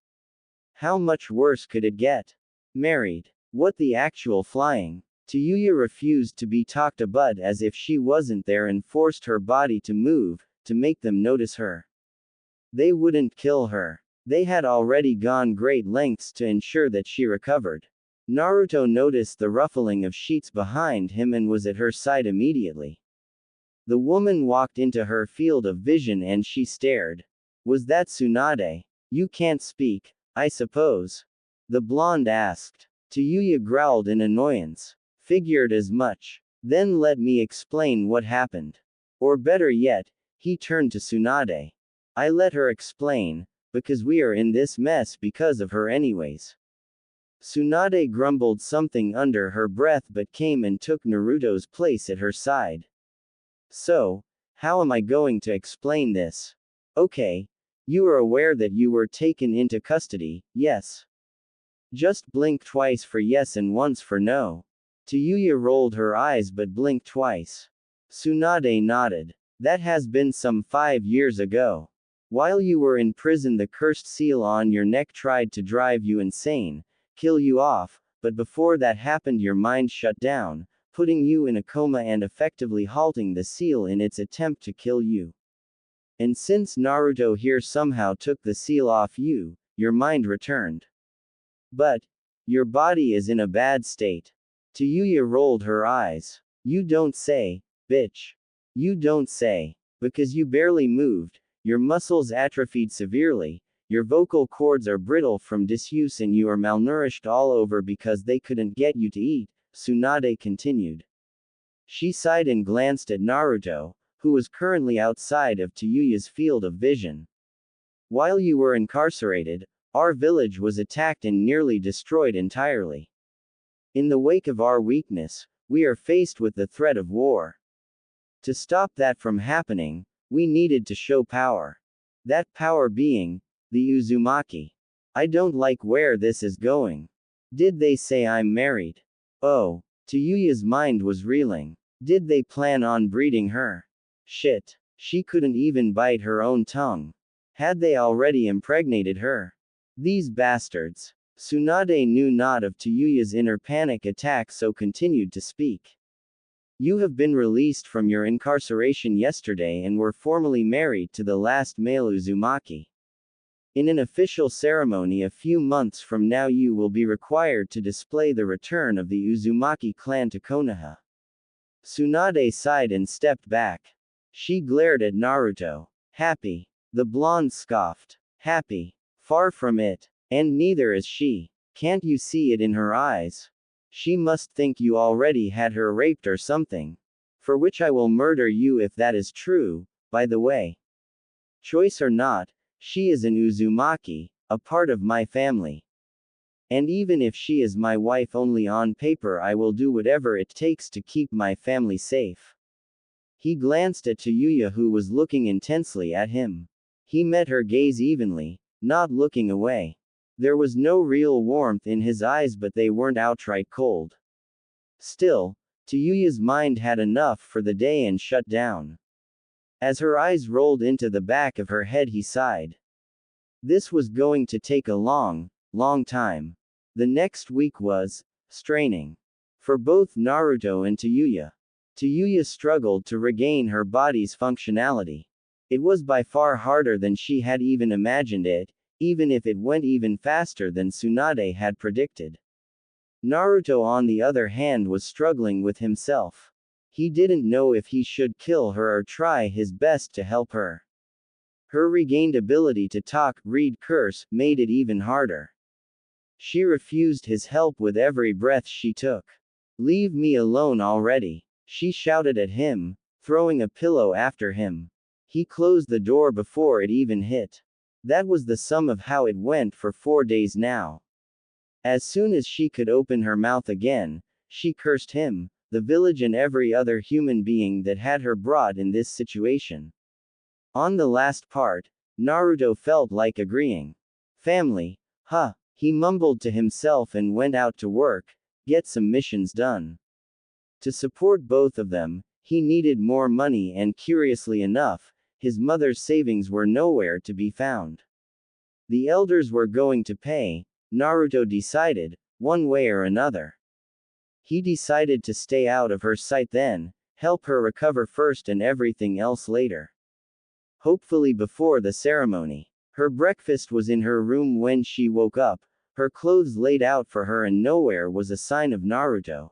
How much worse could it get? Married. What the actual flying? Tayuya refused to be talked about as if she wasn't there and forced her body to move, to make them notice her. They wouldn't kill her. They had already gone great lengths to ensure that she recovered. Naruto noticed the ruffling of sheets behind him and was at her side immediately. The woman walked into her field of vision and she stared. Was that Tsunade? You can't speak, I suppose? The blonde asked. Tayuya growled in annoyance. Figured as much. Then let me explain what happened. Or better yet, he turned to Tsunade. I let her explain, because we are in this mess because of her anyways. Tsunade grumbled something under her breath but came and took Naruto's place at her side. So, how am I going to explain this? Okay. You are aware that you were taken into custody, yes? Just blink twice for yes and once for no. Tayuya rolled her eyes but blinked twice. Tsunade nodded. That has been some 5 years ago. While you were in prison, the cursed seal on your neck tried to drive you insane, kill you off, but before that happened your mind shut down, putting you in a coma and effectively halting the seal in its attempt to kill you. And since Naruto here somehow took the seal off you, your mind returned. But your body is in a bad state. Tayuya rolled her eyes. You don't say, bitch. You don't say. Because you barely moved. Your muscles atrophied severely, your vocal cords are brittle from disuse and you are malnourished all over because they couldn't get you to eat, Tsunade continued. She sighed and glanced at Naruto, who was currently outside of Tayuya's field of vision. While you were incarcerated, our village was attacked and nearly destroyed entirely. In the wake of our weakness, we are faced with the threat of war. To stop that from happening, we needed to show power. That power being, the Uzumaki. I don't like where this is going. Did they say I'm married? Oh. Tayuya's mind was reeling. Did they plan on breeding her? Shit. She couldn't even bite her own tongue. Had they already impregnated her? These bastards. Tsunade knew not of Tayuya's inner panic attack so continued to speak. You have been released from your incarceration yesterday and were formally married to the last male Uzumaki. In an official ceremony a few months from now you will be required to display the return of the Uzumaki clan to Konoha. Tsunade sighed and stepped back. She glared at Naruto. Happy. The blonde scoffed. Happy. Far from it. And neither is she. Can't you see it in her eyes? She must think you already had her raped or something. For which I will murder you if that is true, by the way. Choice or not, she is an Uzumaki, a part of my family. And even if she is my wife only on paper, I will do whatever it takes to keep my family safe. He glanced at Tayuya, who was looking intensely at him. He met her gaze evenly, not looking away. There was no real warmth in his eyes, but they weren't outright cold. Still, Tayuya's mind had enough for the day and shut down. As her eyes rolled into the back of her head, he sighed. This was going to take a long time. The next week was straining for both Naruto and Tayuya. Tayuya struggled to regain her body's functionality. It was by far harder than she had even imagined it, even if it went even faster than Tsunade had predicted. Naruto, on the other hand, was struggling with himself. He didn't know if he should kill her or try his best to help her. Her regained ability to talk, read, curse, made it even harder. She refused his help with every breath she took. "Leave me alone already," she shouted at him, throwing a pillow after him. He closed the door before it even hit. That was the sum of how it went for 4 days now. As soon as she could open her mouth again, she cursed him, the village, and every other human being that had her brought in this situation. On the last part, Naruto felt like agreeing. Family, huh? He mumbled to himself and went out to work, get some missions done. To support both of them, he needed more money, and curiously enough, his mother's savings were nowhere to be found. The elders were going to pay, Naruto decided, one way or another. He decided to stay out of her sight then, help her recover first and everything else later. Hopefully before the ceremony. Her breakfast was in her room when she woke up, her clothes laid out for her, and nowhere was a sign of Naruto.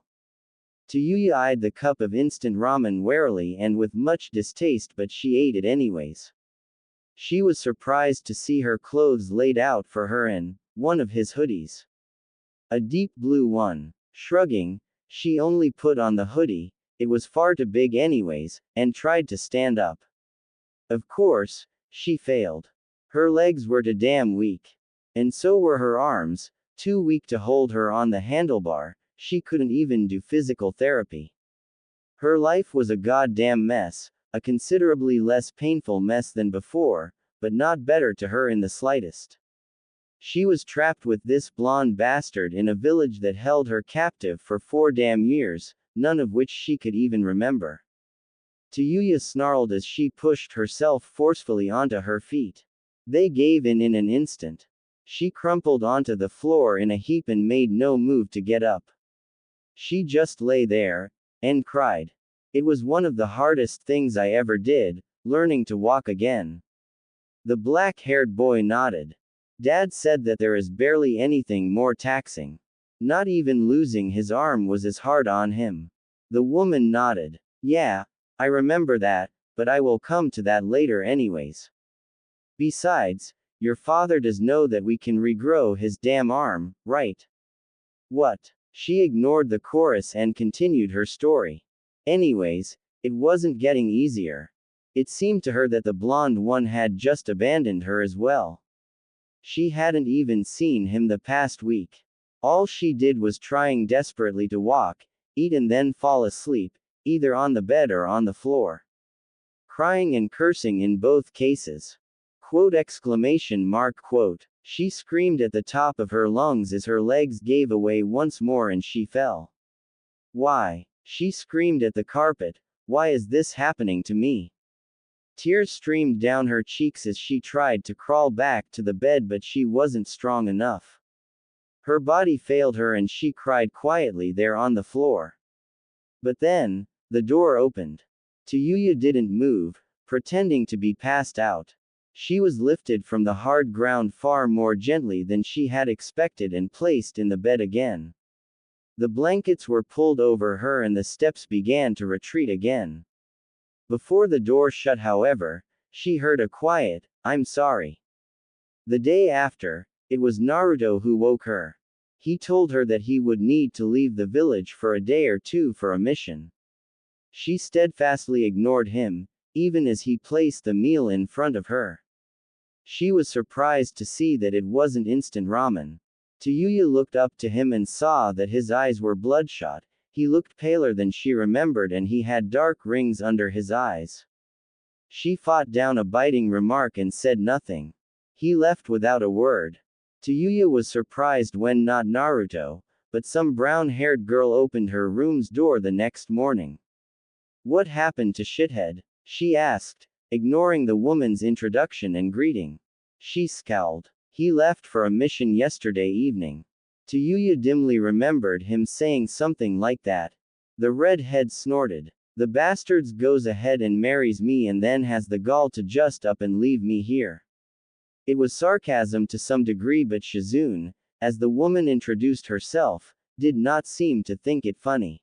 Tayuya eyed the cup of instant ramen warily and with much distaste, but she ate it anyways. She was surprised to see her clothes laid out for her and one of his hoodies. A deep blue one. Shrugging, she only put on the hoodie, it was far too big anyways, and tried to stand up. Of course, she failed. Her legs were too damn weak. And so were her arms, too weak to hold her on the handlebar. She couldn't even do physical therapy. Her life was a goddamn mess, a considerably less painful mess than before, but not better to her in the slightest. She was trapped with this blonde bastard in a village that held her captive for 4 damn years, none of which she could even remember. Tayuya snarled as she pushed herself forcefully onto her feet. They gave in an instant. She crumpled onto the floor in a heap and made no move to get up. She just lay there, and cried. It was one of the hardest things I ever did, learning to walk again. The black-haired boy nodded. Dad said that there is barely anything more taxing. Not even losing his arm was as hard on him. The woman nodded. Yeah, I remember that, but I will come to that later anyways. Besides, your father does know that we can regrow his damn arm, right? What? She ignored the chorus and continued her story. Anyways, it wasn't getting easier. It seemed to her that the blonde one had just abandoned her as well. She hadn't even seen him the past week. All she did was trying desperately to walk, eat, and then fall asleep, either on the bed or on the floor. Crying and cursing in both cases. Quote exclamation mark quote. She screamed at the top of her lungs as her legs gave away once more and she fell. Why? She screamed at the carpet. Why is this happening to me? Tears streamed down her cheeks as she tried to crawl back to the bed, but she wasn't strong enough. Her body failed her and she cried quietly there on the floor. But then, the door opened. Tayuya didn't move, pretending to be passed out. She was lifted from the hard ground far more gently than she had expected and placed in the bed again. The blankets were pulled over her and the steps began to retreat again. Before the door shut, however, she heard a quiet, "I'm sorry." The day after, it was Naruto who woke her. He told her that he would need to leave the village for a day or two for a mission. She steadfastly ignored him, even as he placed the meal in front of her. She was surprised to see that it wasn't instant ramen. Tayuya looked up to him and saw that his eyes were bloodshot. He looked paler than she remembered and he had dark rings under his eyes. She fought down a biting remark and said nothing. He left without a word. Tayuya was surprised when not Naruto, but some brown-haired girl opened her room's door the next morning. "What happened to Shithead?" she asked, ignoring the woman's introduction and greeting. She scowled. "He left for a mission yesterday evening." Tayuya dimly remembered him saying something like that. The redhead snorted. "The bastard goes ahead and marries me and then has the gall to just up and leave me here." It was sarcasm to some degree, but Shizune, as the woman introduced herself, did not seem to think it funny.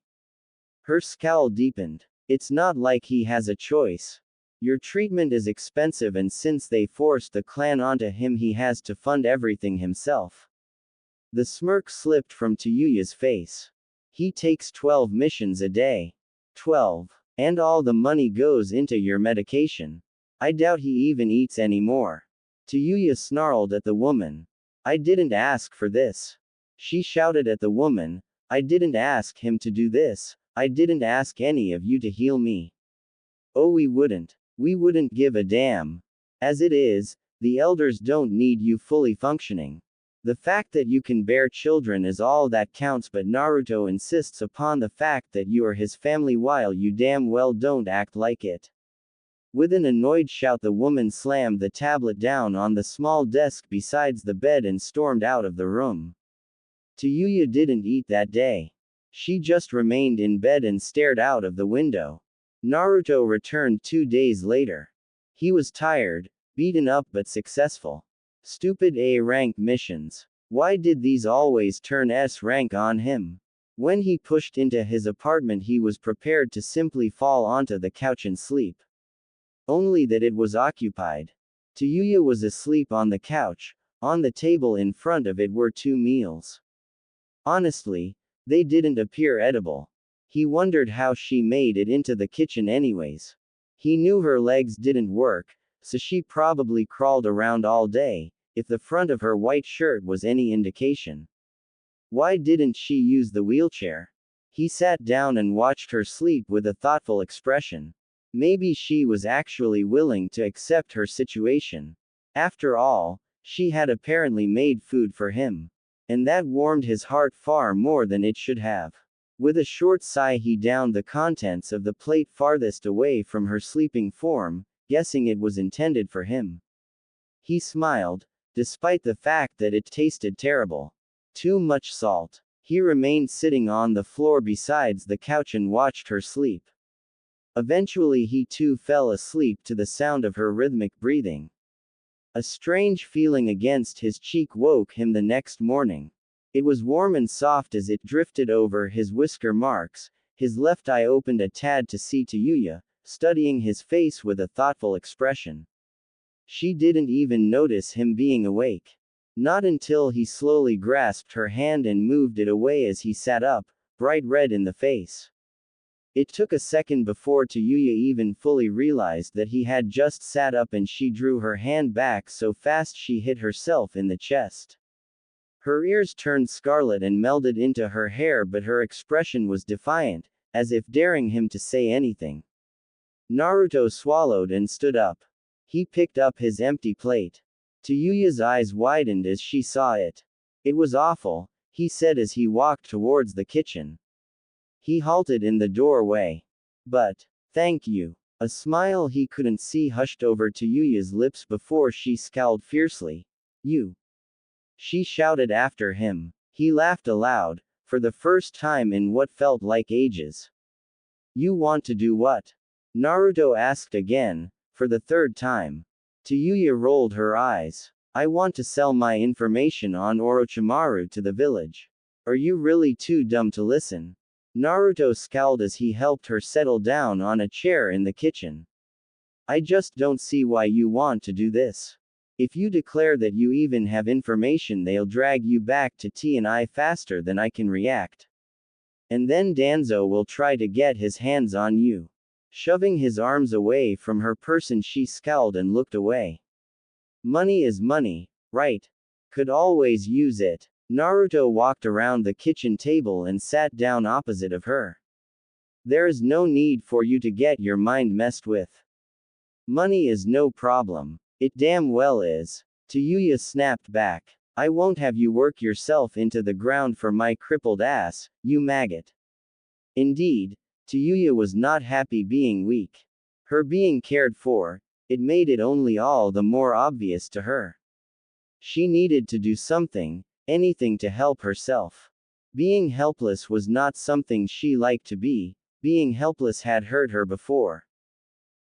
Her scowl deepened. "It's not like he has a choice. Your treatment is expensive and since they forced the clan onto him he has to fund everything himself." The smirk slipped from Tayuya's face. "He takes 12 missions a day. 12. And all the money goes into your medication. I doubt he even eats anymore." Tayuya snarled at the woman. "I didn't ask for this." She shouted at the woman. "I didn't ask him to do this. I didn't ask any of you to heal me." "Oh, we wouldn't. We wouldn't give a damn. As it is, the elders don't need you fully functioning. The fact that you can bear children is all that counts, but Naruto insists upon the fact that you are his family while you damn well don't act like it." With an annoyed shout, the woman slammed the tablet down on the small desk besides the bed and stormed out of the room. Tayuya didn't eat that day. She just remained in bed and stared out of the window. Naruto returned 2 days later. He was tired, beaten up but successful. Stupid A-rank missions. Why did these always turn S-rank on him? When he pushed into his apartment he was prepared to simply fall onto the couch and sleep. Only that it was occupied. Tayuya was asleep on the couch. On the table in front of it were 2 meals. Honestly, they didn't appear edible. He wondered how she made it into the kitchen anyways. He knew her legs didn't work, so she probably crawled around all day, if the front of her white shirt was any indication. Why didn't she use the wheelchair? He sat down and watched her sleep with a thoughtful expression. Maybe she was actually willing to accept her situation. After all, she had apparently made food for him. And that warmed his heart far more than it should have. With a short sigh he downed the contents of the plate farthest away from her sleeping form, guessing it was intended for him. He smiled, despite the fact that it tasted terrible. Too much salt. He remained sitting on the floor besides the couch and watched her sleep. Eventually he too fell asleep to the sound of her rhythmic breathing. A strange feeling against his cheek woke him the next morning. It was warm and soft as it drifted over his whisker marks. His left eye opened a tad to see Tayuya, studying his face with a thoughtful expression. She didn't even notice him being awake. Not until he slowly grasped her hand and moved it away as he sat up, bright red in the face. It took a second before Tayuya even fully realized that he had just sat up and she drew her hand back so fast she hit herself in the chest. Her ears turned scarlet and melded into her hair, but her expression was defiant, as if daring him to say anything. Naruto swallowed and stood up. He picked up his empty plate. Tayuya's eyes widened as she saw it. "It was awful," he said as he walked towards the kitchen. He halted in the doorway. "But, thank you." A smile he couldn't see hushed over Tayuya's lips before she scowled fiercely. "You." She shouted after him. He laughed aloud, for the first time in what felt like ages. "You want to do what?" Naruto asked again, for the 3rd time. Tayuya rolled her eyes. "I want to sell my information on Orochimaru to the village." "Are you really too dumb to listen?" Naruto scowled as he helped her settle down on a chair in the kitchen. "I just don't see why you want to do this. If you declare that you even have information, they'll drag you back to T&I faster than I can react. And then Danzo will try to get his hands on you." Shoving his arms away from her person, she scowled and looked away. "Money is money, right? Could always use it." Naruto walked around the kitchen table and sat down opposite of her. There is no need for you to get your mind messed with. Money is no problem. It damn well is. Tayuya snapped back. I won't have you work yourself into the ground for my crippled ass, you maggot. Indeed, Tayuya was not happy being weak. Her being cared for, it made it only all the more obvious to her. She needed to do something, anything to help herself. Being helpless was not something she liked to be, being helpless had hurt her before.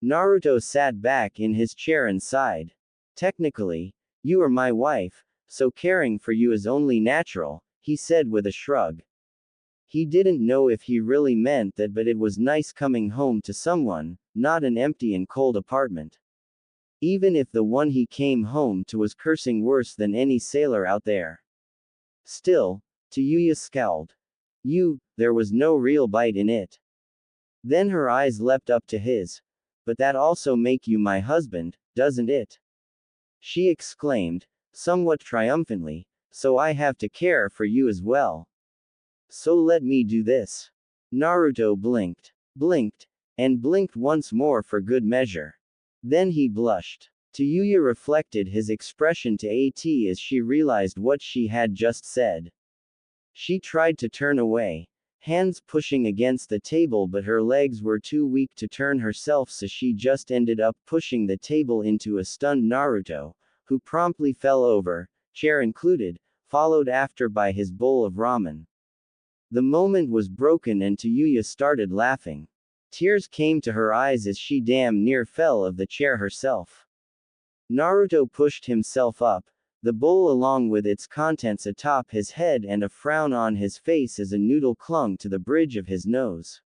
Naruto sat back in his chair and sighed. Technically, you are my wife, so caring for you is only natural, he said with a shrug. He didn't know if he really meant that, but it was nice coming home to someone, not an empty and cold apartment. Even if the one he came home to was cursing worse than any sailor out there. Still, Tayuya scowled. There was no real bite in it. Then her eyes leapt up to his. But that also make you my husband, doesn't it? She exclaimed, somewhat triumphantly, so I have to care for you as well. So let me do this. Naruto blinked, and blinked once more for good measure. Then he blushed. Tayuya reflected his expression to AT as she realized what she had just said. She tried to turn away, hands pushing against the table, but her legs were too weak to turn herself, so she just ended up pushing the table into a stunned Naruto, who promptly fell over, chair included, followed after by his bowl of ramen. The moment was broken and Tayuya started laughing. Tears came to her eyes as she damn near fell of the chair herself. Naruto pushed himself up, the bowl along with its contents atop his head and a frown on his face as a noodle clung to the bridge of his nose.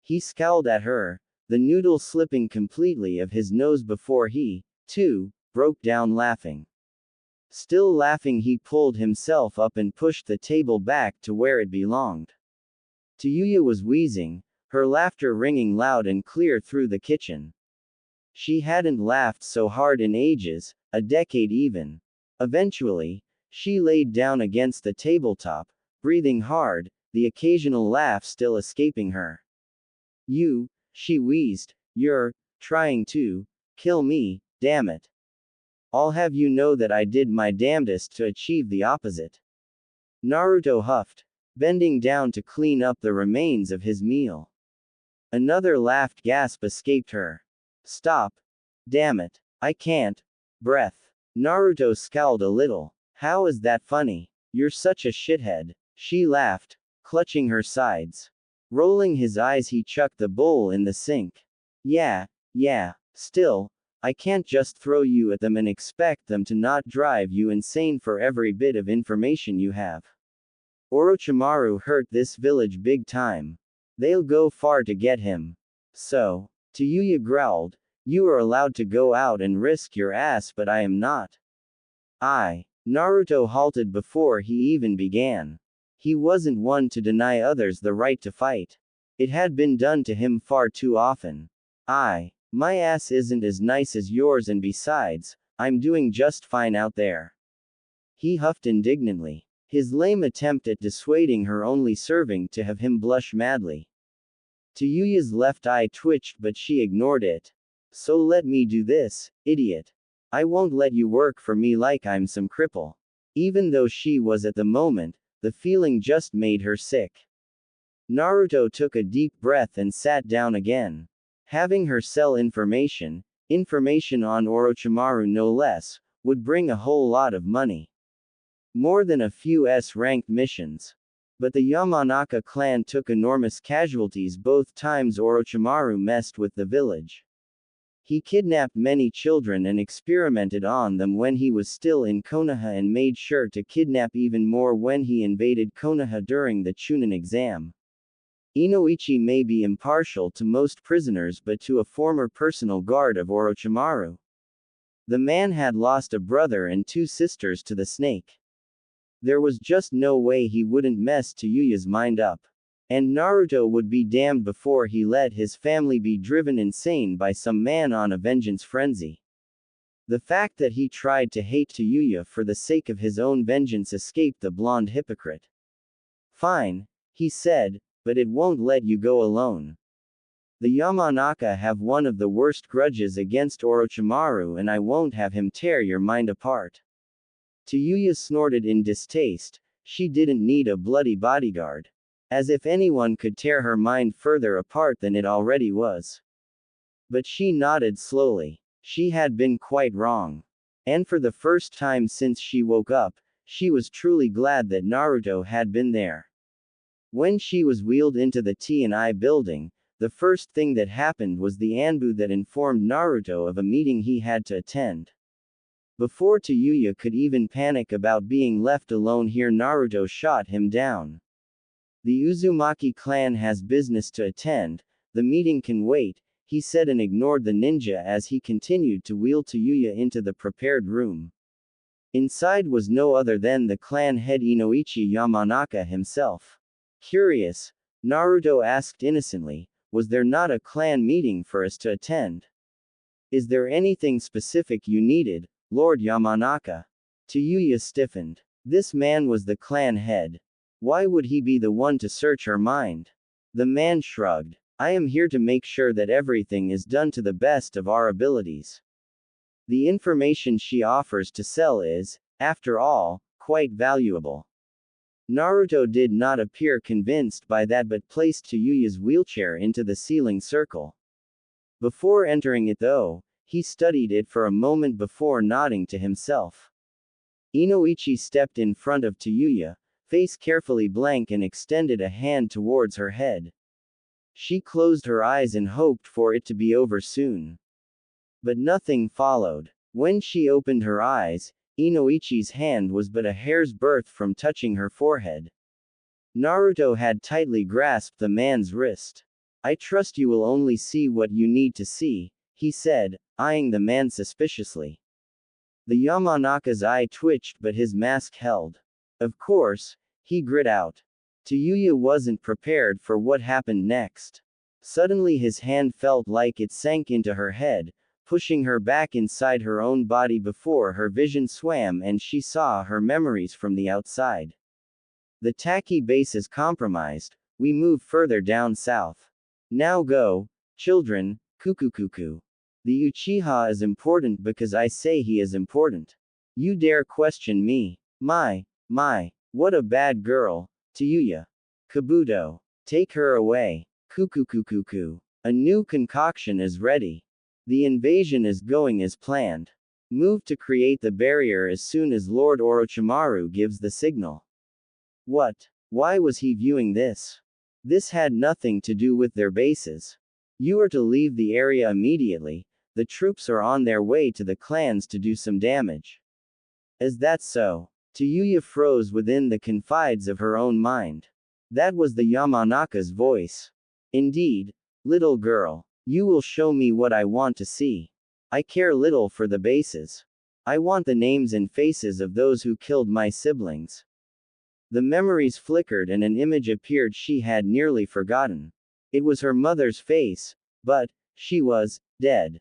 He scowled at her, the noodle slipping completely of his nose before he, too, broke down laughing. Still laughing, he pulled himself up and pushed the table back to where it belonged. Tayuya was wheezing, her laughter ringing loud and clear through the kitchen. She hadn't laughed so hard in ages, a decade even. Eventually, she laid down against the tabletop, breathing hard, the occasional laugh still escaping her. She wheezed, you're trying to kill me, damn it. I'll have you know that I did my damnedest to achieve the opposite. Naruto huffed, bending down to clean up the remains of his meal. Another laughed gasp escaped her. Stop. Damn it. I can't. Breath. Naruto scowled a little. How is that funny? You're such a shithead. She laughed, clutching her sides. Rolling his eyes, he chucked the bowl in the sink. Yeah, still, I can't just throw you at them and expect them to not drive you insane for every bit of information you have. Orochimaru hurt this village big time. They'll go far to get him. So, Tayuya growled, you are allowed to go out and risk your ass, but I am not. Naruto halted before he even began. He wasn't one to deny others the right to fight. It had been done to him far too often. My ass isn't as nice as yours, and besides, I'm doing just fine out there. He huffed indignantly, his lame attempt at dissuading her only serving to have him blush madly. Tayuya's left eye twitched, but she ignored it. So let me do this, idiot. I won't let you work for me like I'm some cripple. Even though she was at the moment, the feeling just made her sick. Naruto took a deep breath and sat down again. Having her sell information on Orochimaru no less, would bring a whole lot of money. More than a few S-ranked missions. But the Yamanaka clan took enormous casualties both times Orochimaru messed with the village. He kidnapped many children and experimented on them when he was still in Konoha, and made sure to kidnap even more when he invaded Konoha during the Chunin exam. Inoichi may be impartial to most prisoners, but to a former personal guard of Orochimaru. The man had lost a brother and 2 sisters to the snake. There was just no way he wouldn't mess Tayuya's mind up. And Naruto would be damned before he let his family be driven insane by some man on a vengeance frenzy. The fact that he tried to hate Tayuya for the sake of his own vengeance escaped the blonde hypocrite. Fine, he said, but it won't let you go alone. The Yamanaka have one of the worst grudges against Orochimaru, and I won't have him tear your mind apart. Tayuya snorted in distaste. She didn't need a bloody bodyguard. As if anyone could tear her mind further apart than it already was. But she nodded slowly. She had been quite wrong. And for the first time since she woke up, she was truly glad that Naruto had been there. When she was wheeled into the T&I building, the first thing that happened was the Anbu that informed Naruto of a meeting he had to attend. Before Tayuya could even panic about being left alone here, Naruto shot him down. The Uzumaki clan has business to attend, the meeting can wait, he said and ignored the ninja as he continued to wheel Tayuya into the prepared room. Inside was no other than the clan head Inoichi Yamanaka himself. Curious, Naruto asked innocently, was there not a clan meeting for us to attend? Is there anything specific you needed, Lord Yamanaka? Tayuya stiffened. This man was the clan head. Why would he be the one to search her mind? The man shrugged. I am here to make sure that everything is done to the best of our abilities. The information she offers to sell is, after all, quite valuable. Naruto did not appear convinced by that but placed Tayuya's wheelchair into the ceiling circle. Before entering it though, he studied it for a moment before nodding to himself. Inoichi stepped in front of Tayuya, face carefully blank, and extended a hand towards her head. She closed her eyes and hoped for it to be over soon. But nothing followed. When she opened her eyes, Inoichi's hand was but a hair's breadth from touching her forehead. Naruto had tightly grasped the man's wrist. I trust you will only see what you need to see, he said, eyeing the man suspiciously. The Yamanaka's eye twitched but his mask held. Of course, he grit out. Tayuya wasn't prepared for what happened next. Suddenly his hand felt like it sank into her head, pushing her back inside her own body before her vision swam and she saw her memories from the outside. The Taki base is compromised, we move further down south. Now go, children, cuckoo. The Uchiha is important because I say he is important. You dare question me? My, what a bad girl, Tayuya. Kabuto. Take her away. Cuckoo. A new concoction is ready. The invasion is going as planned. Move to create the barrier as soon as Lord Orochimaru gives the signal. What? Why was he viewing this? This had nothing to do with their bases. You are to leave the area immediately, the troops are on their way to the clans to do some damage. Is that so? Tayuya froze within the confines of her own mind. That was the Yamanaka's voice. Indeed, little girl, you will show me what I want to see. I care little for the bases. I want the names and faces of those who killed my siblings. The memories flickered and an image appeared she had nearly forgotten. It was her mother's face, but she was dead.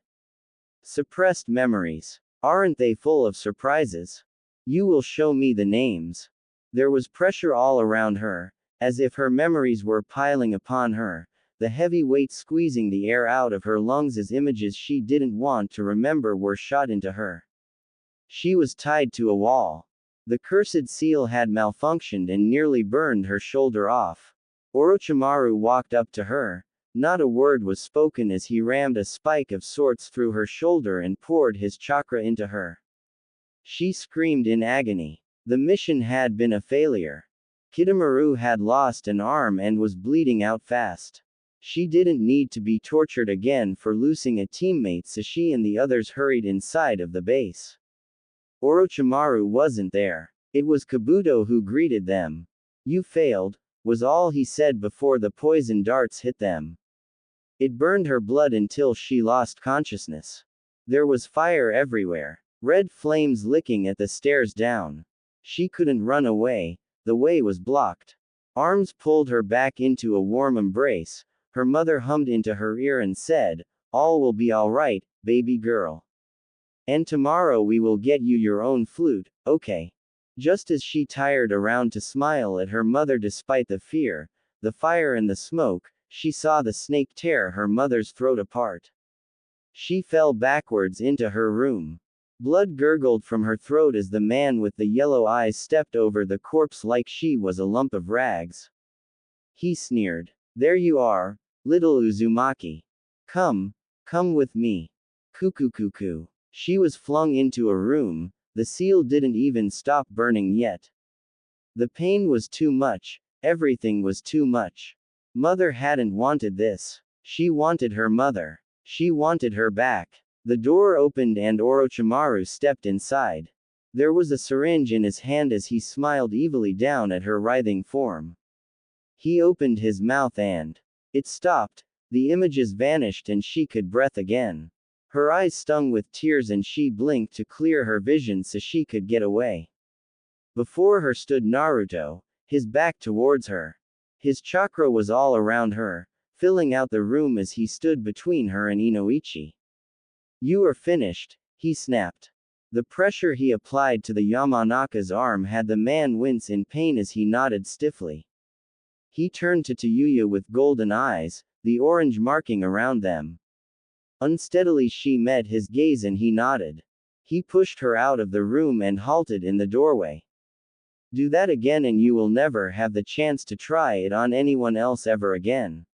Suppressed memories. Aren't they full of surprises? You will show me the names. There was pressure all around her, as if her memories were piling upon her, the heavy weight squeezing the air out of her lungs as images she didn't want to remember were shot into her. She was tied to a wall. The cursed seal had malfunctioned and nearly burned her shoulder off. Orochimaru walked up to her. Not a word was spoken as he rammed a spike of sorts through her shoulder and poured his chakra into her. She screamed in agony. The mission had been a failure. Kidomaru had lost an arm and was bleeding out fast. She didn't need to be tortured again for losing a teammate, so she and the others hurried inside of the base. Orochimaru wasn't there. It was Kabuto who greeted them. You failed, was all he said before the poison darts hit them. It burned her blood until she lost consciousness. There was fire everywhere. Red flames licking at the stairs down. She couldn't run away, the way was blocked. Arms pulled her back into a warm embrace. Her mother hummed into her ear and said, "All will be alright, baby girl." And tomorrow we will get you your own flute, okay? Just as she tired around to smile at her mother despite the fear, the fire and the smoke, she saw the snake tear her mother's throat apart. She fell backwards into her room. Blood gurgled from her throat as the man with the yellow eyes stepped over the corpse like she was a lump of rags. He sneered. There you are, little Uzumaki. Come with me. Cuckoo. She was flung into a room, the seal didn't even stop burning yet. The pain was too much, everything was too much. Mother hadn't wanted this. She wanted her mother. She wanted her back. The door opened and Orochimaru stepped inside. There was a syringe in his hand as he smiled evilly down at her writhing form. He opened his mouth and it stopped, the images vanished and she could breathe again. Her eyes stung with tears and she blinked to clear her vision so she could get away. Before her stood Naruto, his back towards her. His chakra was all around her, filling out the room as he stood between her and Inoichi. You are finished, he snapped. The pressure he applied to the Yamanaka's arm had the man wince in pain as he nodded stiffly. He turned to Tayuya with golden eyes, the orange marking around them. Unsteadily she met his gaze and he nodded. He pushed her out of the room and halted in the doorway. Do that again and you will never have the chance to try it on anyone else ever again.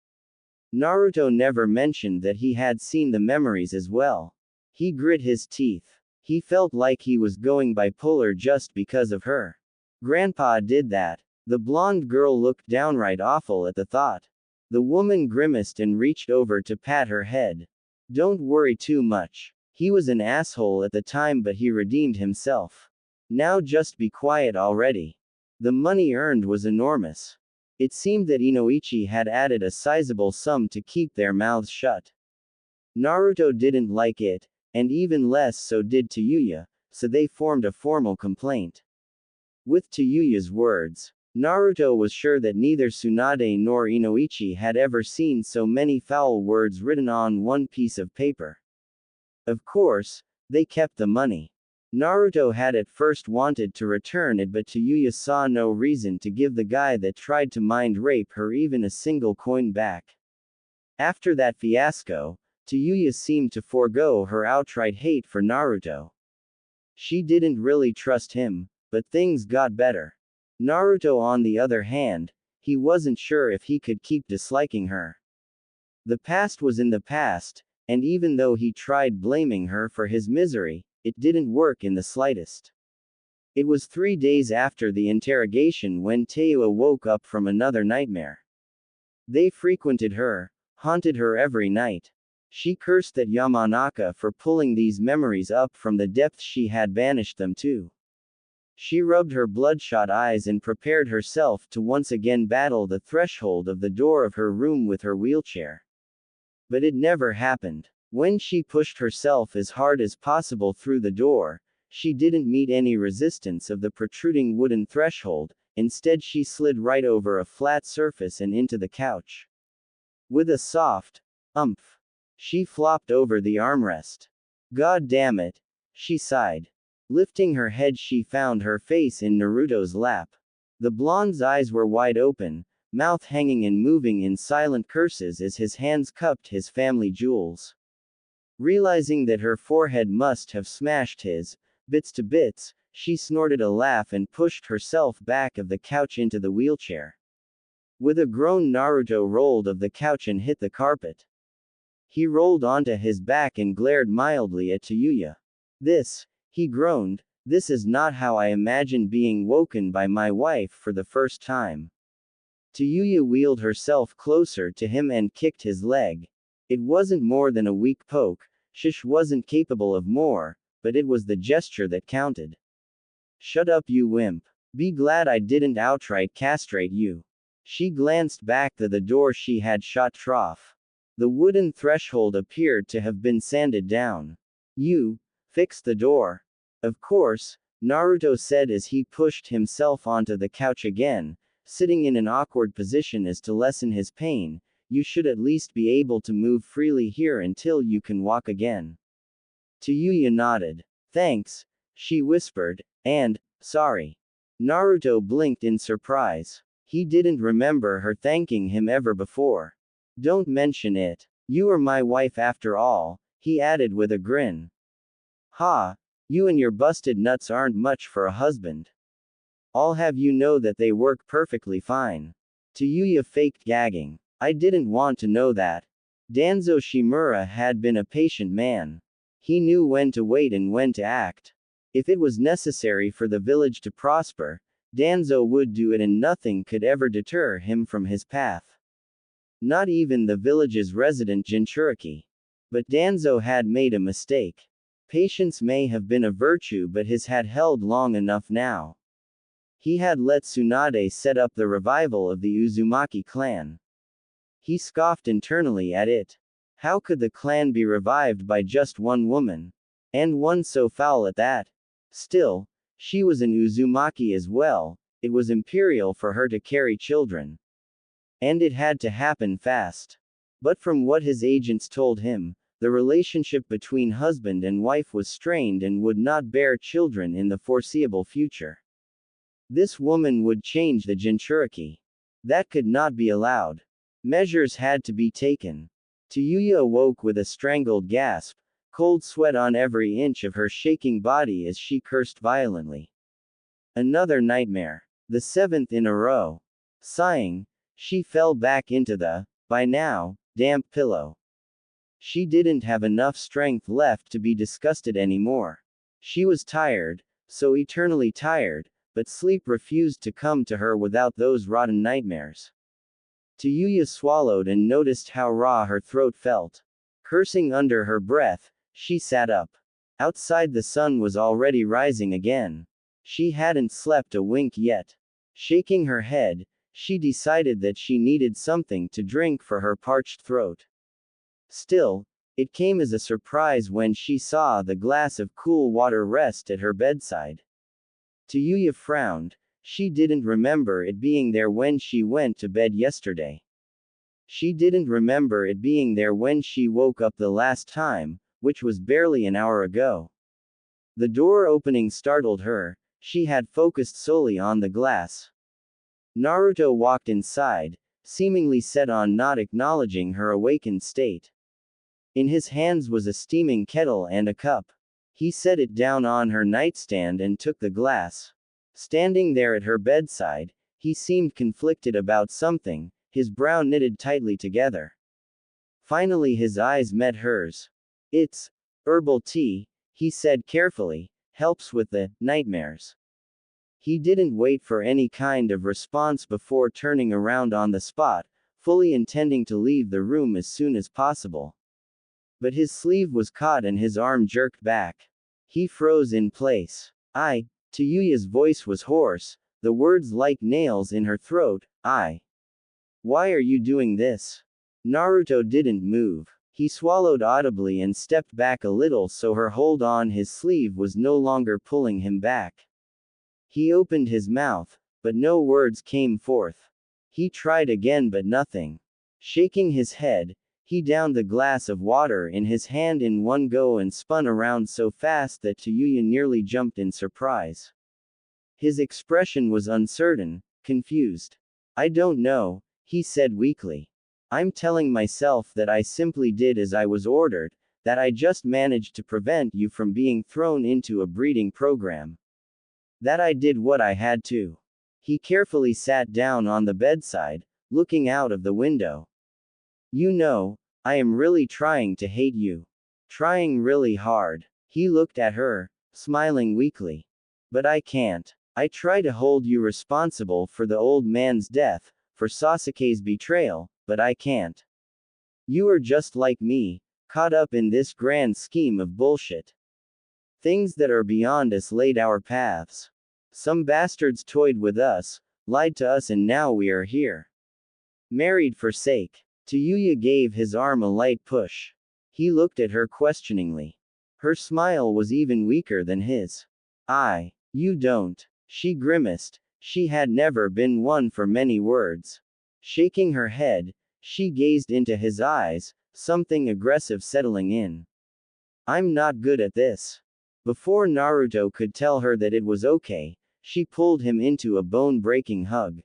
Naruto never mentioned that he had seen the memories as well. He grit his teeth. He felt like he was going bipolar just because of her. Grandpa did that. The blonde girl looked downright awful at the thought. The woman grimaced and reached over to pat her head. Don't worry too much. He was an asshole at the time but he redeemed himself. Now just be quiet already. The money earned was enormous. It seemed that Inoichi had added a sizable sum to keep their mouths shut. Naruto didn't like it, and even less so did Tayuya, so they formed a formal complaint. With Tayuya's words, Naruto was sure that neither Tsunade nor Inoichi had ever seen so many foul words written on one piece of paper. Of course, they kept the money. Naruto had at first wanted to return it but Tayuya saw no reason to give the guy that tried to mind rape her even a single coin back. After that fiasco, Tayuya seemed to forego her outright hate for Naruto. She didn't really trust him, but things got better. Naruto on the other hand, he wasn't sure if he could keep disliking her. The past was in the past, and even though he tried blaming her for his misery, it didn't work in the slightest. It was 3 days after the interrogation when Tayuya woke up from another nightmare. They frequented her, haunted her every night. She cursed that Yamanaka for pulling these memories up from the depths she had banished them to. She rubbed her bloodshot eyes and prepared herself to once again battle the threshold of the door of her room with her wheelchair. But it never happened. When she pushed herself as hard as possible through the door, she didn't meet any resistance of the protruding wooden threshold, instead she slid right over a flat surface and into the couch. With a soft umph, she flopped over the armrest. God damn it, she sighed. Lifting her head she found her face in Naruto's lap. The blonde's eyes were wide open, mouth hanging and moving in silent curses as his hands cupped his family jewels. Realizing that her forehead must have smashed his bits to bits, she snorted a laugh and pushed herself back of the couch into the wheelchair. With a groan Naruto rolled off the couch and hit the carpet. He rolled onto his back and glared mildly at Tayuya. This, he groaned, this is not how I imagined being woken by my wife for the first time. Tayuya wheeled herself closer to him and kicked his leg. It wasn't more than a weak poke, Shish wasn't capable of more, but it was the gesture that counted. Shut up you wimp. Be glad I didn't outright castrate you. She glanced back to the door she had shot trough. The wooden threshold appeared to have been sanded down. You fixed the door. Of course, Naruto said as he pushed himself onto the couch again, sitting in an awkward position as to lessen his pain. You should at least be able to move freely here until you can walk again. Tayuya nodded. Thanks, she whispered, and, sorry. Naruto blinked in surprise. He didn't remember her thanking him ever before. Don't mention it. You are my wife after all, he added with a grin. Ha! You and your busted nuts aren't much for a husband. I'll have you know that they work perfectly fine. Tayuya faked gagging. I didn't want to know that. Danzo Shimura had been a patient man. He knew when to wait and when to act. If it was necessary for the village to prosper, Danzo would do it and nothing could ever deter him from his path. Not even the village's resident Jinchuriki. But Danzo had made a mistake. Patience may have been a virtue, but his had held long enough now. He had let Tsunade set up the revival of the Uzumaki clan. He scoffed internally at it. How could the clan be revived by just one woman? And one so foul at that? Still, she was an Uzumaki as well, it was imperial for her to carry children. And it had to happen fast. But from what his agents told him, the relationship between husband and wife was strained and would not bear children in the foreseeable future. This woman would change the Jinchuriki. That could not be allowed. Measures had to be taken. Tayuya awoke with a strangled gasp, cold sweat on every inch of her shaking body as she cursed violently. Another nightmare. The 7th in a row. Sighing, she fell back into the, by now, damp pillow. She didn't have enough strength left to be disgusted anymore. She was tired, so eternally tired, but sleep refused to come to her without those rotten nightmares. Tayuya swallowed and noticed how raw her throat felt. Cursing under her breath, she sat up. Outside the sun was already rising again. She hadn't slept a wink yet. Shaking her head, she decided that she needed something to drink for her parched throat. Still, it came as a surprise when she saw the glass of cool water rest at her bedside. Tayuya frowned. She didn't remember it being there when she went to bed yesterday. She didn't remember it being there when she woke up the last time, which was barely an hour ago. The door opening startled her. She had focused solely on the glass. Naruto walked inside, seemingly set on not acknowledging her awakened state. In his hands was a steaming kettle and a cup. He set it down on her nightstand and took the glass. Standing there at her bedside, he seemed conflicted about something, his brow knitted tightly together. Finally his eyes met hers. It's herbal tea, he said carefully, helps with the nightmares. He didn't wait for any kind of response before turning around on the spot, fully intending to leave the room as soon as possible. But his sleeve was caught and his arm jerked back. He froze in place. Tayuya's voice was hoarse, the words like nails in her throat. Why are you doing this? Naruto didn't move. He swallowed audibly and stepped back a little so her hold on his sleeve was no longer pulling him back. He opened his mouth, but no words came forth. He tried again but nothing. Shaking his head, he downed the glass of water in his hand in one go and spun around so fast that Tayuya nearly jumped in surprise. His expression was uncertain, confused. I don't know, he said weakly. I'm telling myself that I simply did as I was ordered, that I just managed to prevent you from being thrown into a breeding program. That I did what I had to. He carefully sat down on the bedside, looking out of the window. You know, I am really trying to hate you. Trying really hard. He looked at her, smiling weakly. But I can't. I try to hold you responsible for the old man's death, for Sasuke's betrayal, but I can't. You are just like me, caught up in this grand scheme of bullshit. Things that are beyond us laid our paths. Some bastards toyed with us, lied to us, and now we are here. Married for sake. Tayuya gave his arm a light push. He looked at her questioningly. Her smile was even weaker than his. You don't. She grimaced. She had never been one for many words. Shaking her head, she gazed into his eyes, something aggressive settling in. I'm not good at this. Before Naruto could tell her that it was okay, she pulled him into a bone-breaking hug.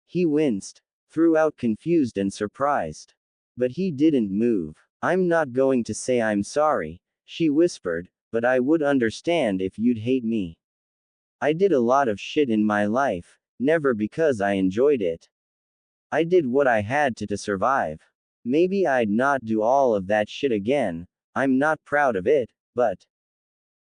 He winced, threw out confused and surprised. But he didn't move. I'm not going to say I'm sorry, she whispered, but I would understand if you'd hate me. I did a lot of shit in my life, never because I enjoyed it. I did what I had to survive. Maybe I'd not do all of that shit again, I'm not proud of it, but.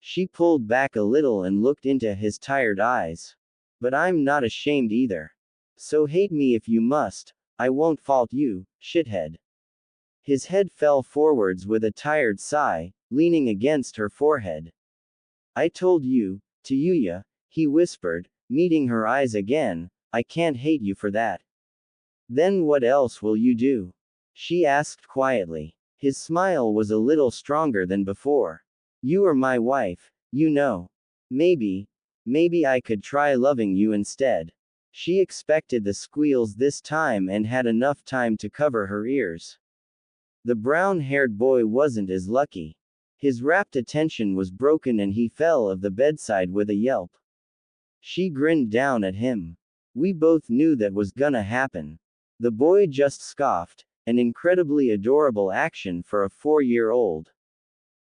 She pulled back a little and looked into his tired eyes. But I'm not ashamed either. So hate me if you must, I won't fault you, shithead. His head fell forwards with a tired sigh, leaning against her forehead. I told you, Tayuya, he whispered, meeting her eyes again, I can't hate you for that. Then what else will you do? She asked quietly. His smile was a little stronger than before. You are my wife, you know. Maybe I could try loving you instead. She expected the squeals this time and had enough time to cover her ears. The brown-haired boy wasn't as lucky. His rapt attention was broken and he fell off the bedside with a yelp. She grinned down at him. We both knew that was gonna happen. The boy just scoffed, an incredibly adorable action for a 4-year-old.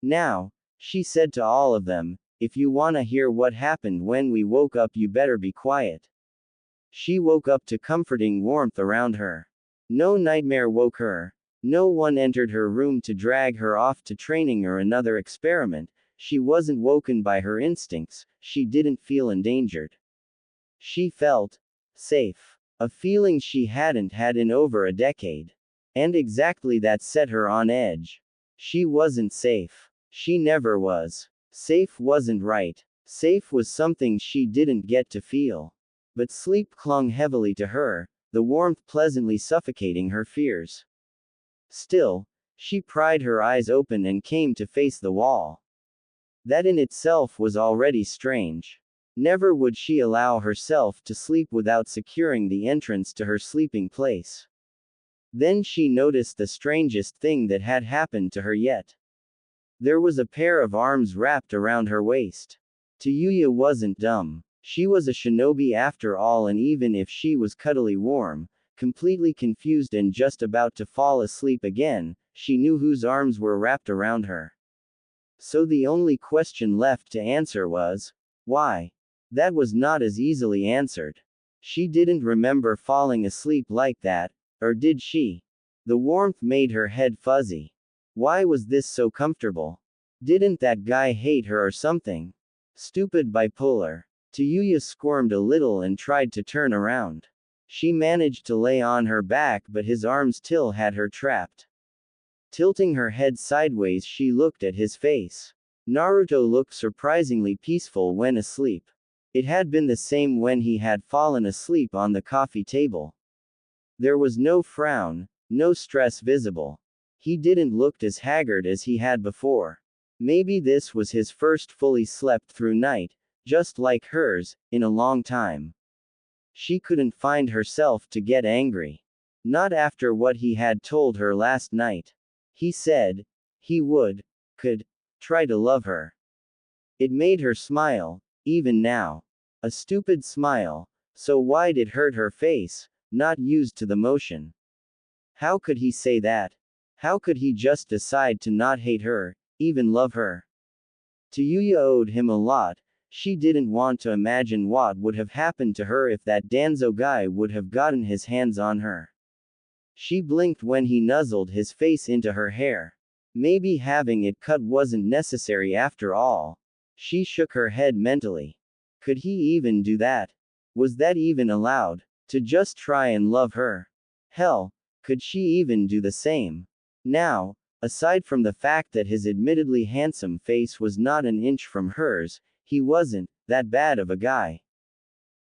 Now, she said to all of them, if you wanna hear what happened when we woke up you better be quiet. She woke up to comforting warmth around her. No nightmare woke her. No one entered her room to drag her off to training or another experiment. She wasn't woken by her instincts, she didn't feel endangered. She felt safe. A feeling she hadn't had in over a decade. And exactly that set her on edge. She wasn't safe. She never was. Safe wasn't right. Safe was something she didn't get to feel. But sleep clung heavily to her, the warmth pleasantly suffocating her fears. Still, she pried her eyes open and came to face the wall. That in itself was already strange. Never would she allow herself to sleep without securing the entrance to her sleeping place. Then she noticed the strangest thing that had happened to her yet. There was a pair of arms wrapped around her waist. Tayuya wasn't dumb. She was a shinobi after all, and even if she was cuddly warm, completely confused and just about to fall asleep again, she knew whose arms were wrapped around her. So the only question left to answer was, why? That was not as easily answered. She didn't remember falling asleep like that, or did she? The warmth made her head fuzzy. Why was this so comfortable? Didn't that guy hate her or something? Stupid bipolar. Tayuya squirmed a little and tried to turn around. She managed to lay on her back, but his arms still had her trapped. Tilting her head sideways, she looked at his face. Naruto looked surprisingly peaceful when asleep. It had been the same when he had fallen asleep on the coffee table. There was no frown, no stress visible. He didn't look as haggard as he had before. Maybe this was his first fully slept through night, just like hers, in a long time. She couldn't find herself to get angry. Not after what he had told her last night. He said he could try to love her. It made her smile, even now. A stupid smile, so wide it hurt her face, not used to the motion. How could he say that? How could he just decide to not hate her, even love her? Tayuya owed him a lot. She didn't want to imagine what would have happened to her if that Danzo guy would have gotten his hands on her. She blinked when he nuzzled his face into her hair. Maybe having it cut wasn't necessary after all. She shook her head mentally. Could he even do that? Was that even allowed? To just try and love her? Hell, could she even do the same? Now, aside from the fact that his admittedly handsome face was not an inch from hers, he wasn't that bad of a guy.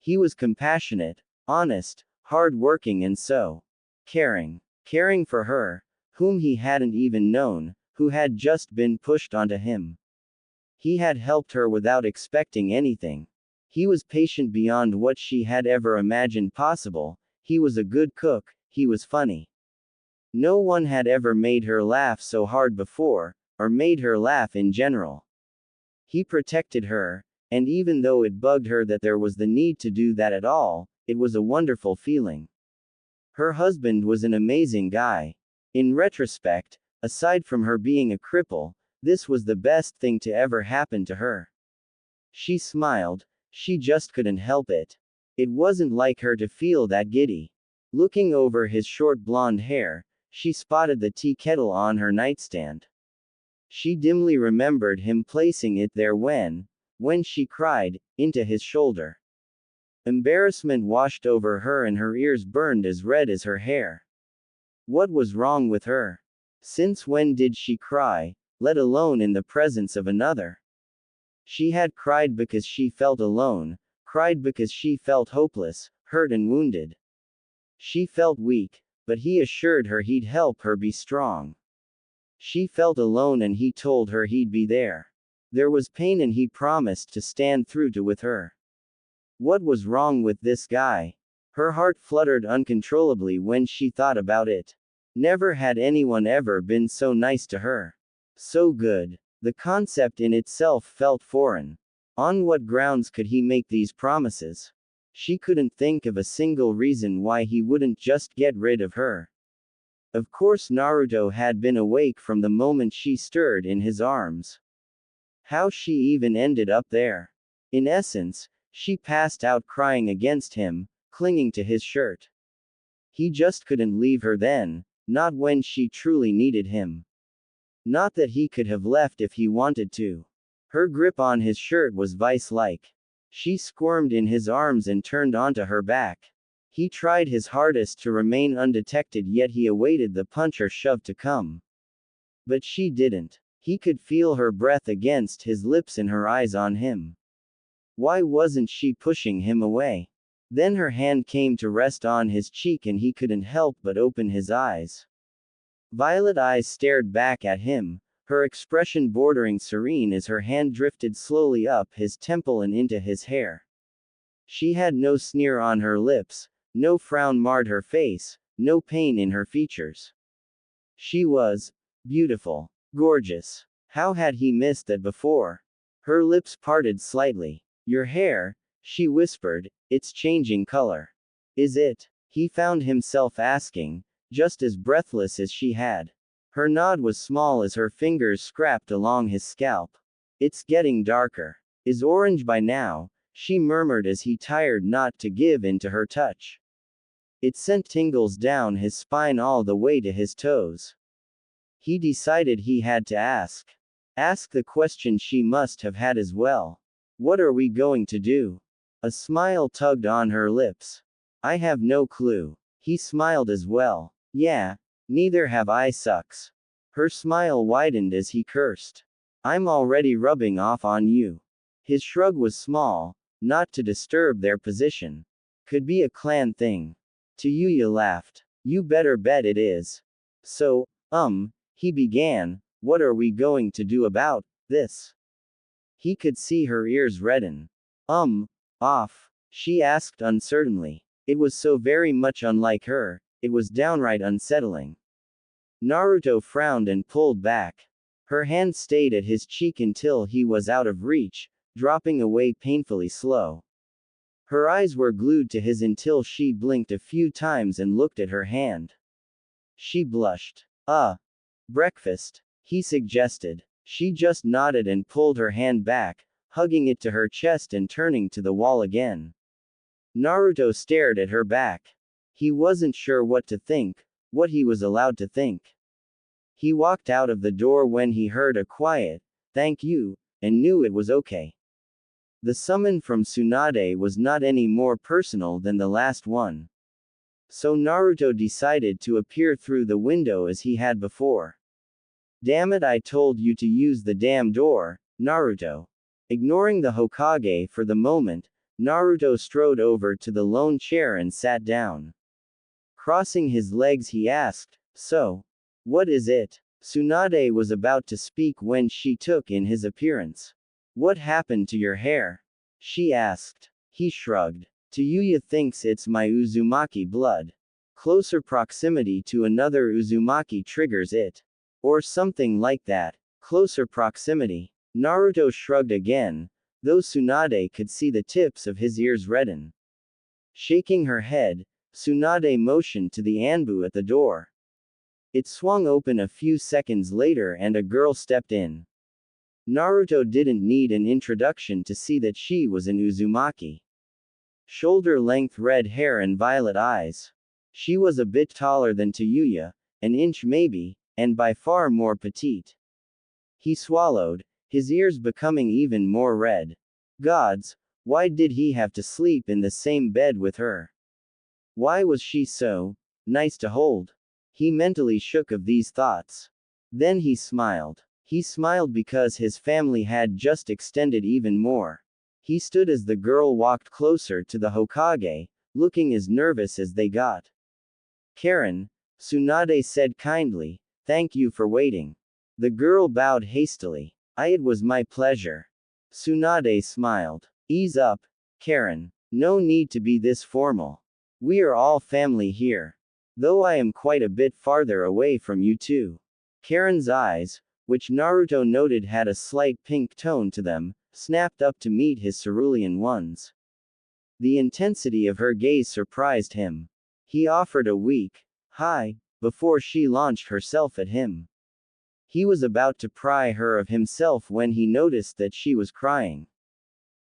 He was compassionate, honest, hard-working and so caring. Caring for her, whom he hadn't even known, who had just been pushed onto him. He had helped her without expecting anything. He was patient beyond what she had ever imagined possible. He was a good cook, he was funny. No one had ever made her laugh so hard before, or made her laugh in general. He protected her, and even though it bugged her that there was the need to do that at all, it was a wonderful feeling. Her husband was an amazing guy. In retrospect, aside from her being a cripple, this was the best thing to ever happen to her. She smiled, she just couldn't help it. It wasn't like her to feel that giddy. Looking over his short blonde hair, she spotted the tea kettle on her nightstand. She dimly remembered him placing it there when she cried into his shoulder. Embarrassment washed over her and her ears burned as red as her hair. What was wrong with her? Since when did she cry, let alone in the presence of another? She had cried because she felt alone, cried because she felt hopeless, hurt and wounded. She felt weak, but he assured her he'd help her be strong. She felt alone and he told her he'd be there. There was pain and he promised to stand through to with her. What was wrong with this guy? Her heart fluttered uncontrollably when she thought about it. Never had anyone ever been so nice to her. So good. The concept in itself felt foreign. On what grounds could he make these promises? She couldn't think of a single reason why he wouldn't just get rid of her. Of course Naruto had been awake from the moment she stirred in his arms. How she even ended up there. In essence, she passed out crying against him, clinging to his shirt. He just couldn't leave her then, not when she truly needed him. Not that he could have left if he wanted to. Her grip on his shirt was vice-like. She squirmed in his arms and turned onto her back. He tried his hardest to remain undetected, yet he awaited the punch or shove to come. But she didn't. He could feel her breath against his lips and her eyes on him. Why wasn't she pushing him away? Then her hand came to rest on his cheek and he couldn't help but open his eyes. Violet eyes stared back at him, her expression bordering serene as her hand drifted slowly up his temple and into his hair. She had no sneer on her lips, no frown marred her face, no pain in her features. She was beautiful, gorgeous. How had he missed that before? Her lips parted slightly. Your hair, she whispered, it's changing color. Is it? He found himself asking, just as breathless as she had. Her nod was small as her fingers scraped along his scalp. It's getting darker. Is orange by now, she murmured as he tired not to give in to her touch. It sent tingles down his spine all the way to his toes. He decided he had to ask. Ask the question she must have had as well. What are we going to do? A smile tugged on her lips. I have no clue. He smiled as well. Yeah, neither have I, sucks. Her smile widened as he cursed. I'm already rubbing off on you. His shrug was small, not to disturb their position. Could be a clan thing. Tayuya laughed. You better bet it is. So, he began, what are we going to do about this? He could see her ears redden. Off, she asked uncertainly. It was so very much unlike her, it was downright unsettling. Naruto frowned and pulled back. Her hand stayed at his cheek until he was out of reach, dropping away painfully slow. Her eyes were glued to his until she blinked a few times and looked at her hand. She blushed. Breakfast, he suggested. She just nodded and pulled her hand back, hugging it to her chest and turning to the wall again. Naruto stared at her back. He wasn't sure what to think, what he was allowed to think. He walked out of the door when he heard a quiet, thank you, and knew it was okay. The summon from Tsunade was not any more personal than the last one. So Naruto decided to appear through the window as he had before. Damn it, I told you to use the damn door, Naruto. Ignoring the Hokage for the moment, Naruto strode over to the lone chair and sat down. Crossing his legs he asked, so, what is it? Tsunade was about to speak when she took in his appearance. What happened to your hair? She asked. He shrugged. Tayuya thinks it's my Uzumaki blood. Closer proximity to another Uzumaki triggers it. Or something like that. Closer proximity. Naruto shrugged again, though Tsunade could see the tips of his ears redden. Shaking her head, Tsunade motioned to the Anbu at the door. It swung open a few seconds later and a girl stepped in. Naruto didn't need an introduction to see that she was an Uzumaki. Shoulder-length red hair and violet eyes. She was a bit taller than Tayuya, an inch maybe, and by far more petite. He swallowed, his ears becoming even more red. Gods, why did he have to sleep in the same bed with her? Why was she so nice to hold? He mentally shook of these thoughts. Then he smiled. He smiled because his family had just extended even more. He stood as the girl walked closer to the Hokage, looking as nervous as they got. Karen, Tsunade said kindly, thank you for waiting. The girl bowed hastily. It was my pleasure. Tsunade smiled. Ease up, Karen. No need to be this formal. We are all family here. Though I am quite a bit farther away from you too. Karen's eyes, which Naruto noted had a slight pink tone to them, snapped up to meet his cerulean ones. The intensity of her gaze surprised him. He offered a weak hi before she launched herself at him. He was about to pry her of himself when he noticed that she was crying.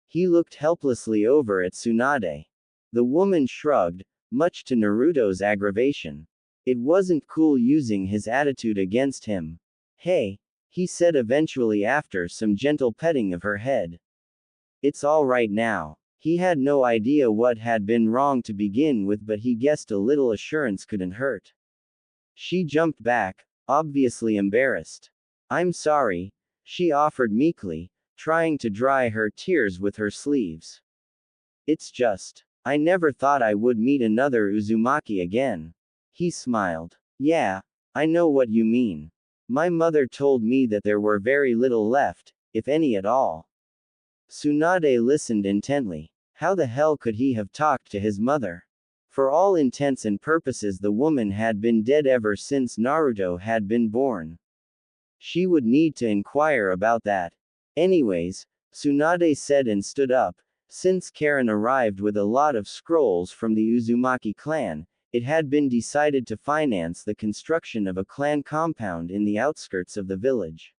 He looked helplessly over at Tsunade. The woman shrugged, much to Naruto's aggravation. It wasn't cool using his attitude against him. Hey, he said eventually after some gentle petting of her head. It's all right now. He had no idea what had been wrong to begin with, but he guessed a little assurance couldn't hurt. She jumped back, obviously embarrassed. I'm sorry, she offered meekly, trying to dry her tears with her sleeves. It's just, I never thought I would meet another Uzumaki again. He smiled. Yeah, I know what you mean. My mother told me that there were very little left, if any at all. Tsunade listened intently. How the hell could he have talked to his mother? For all intents and purposes the woman had been dead ever since Naruto had been born. She would need to inquire about that. Anyways, Tsunade said and stood up. Since Karen arrived with a lot of scrolls from the Uzumaki clan, it had been decided to finance the construction of a clan compound in the outskirts of the village.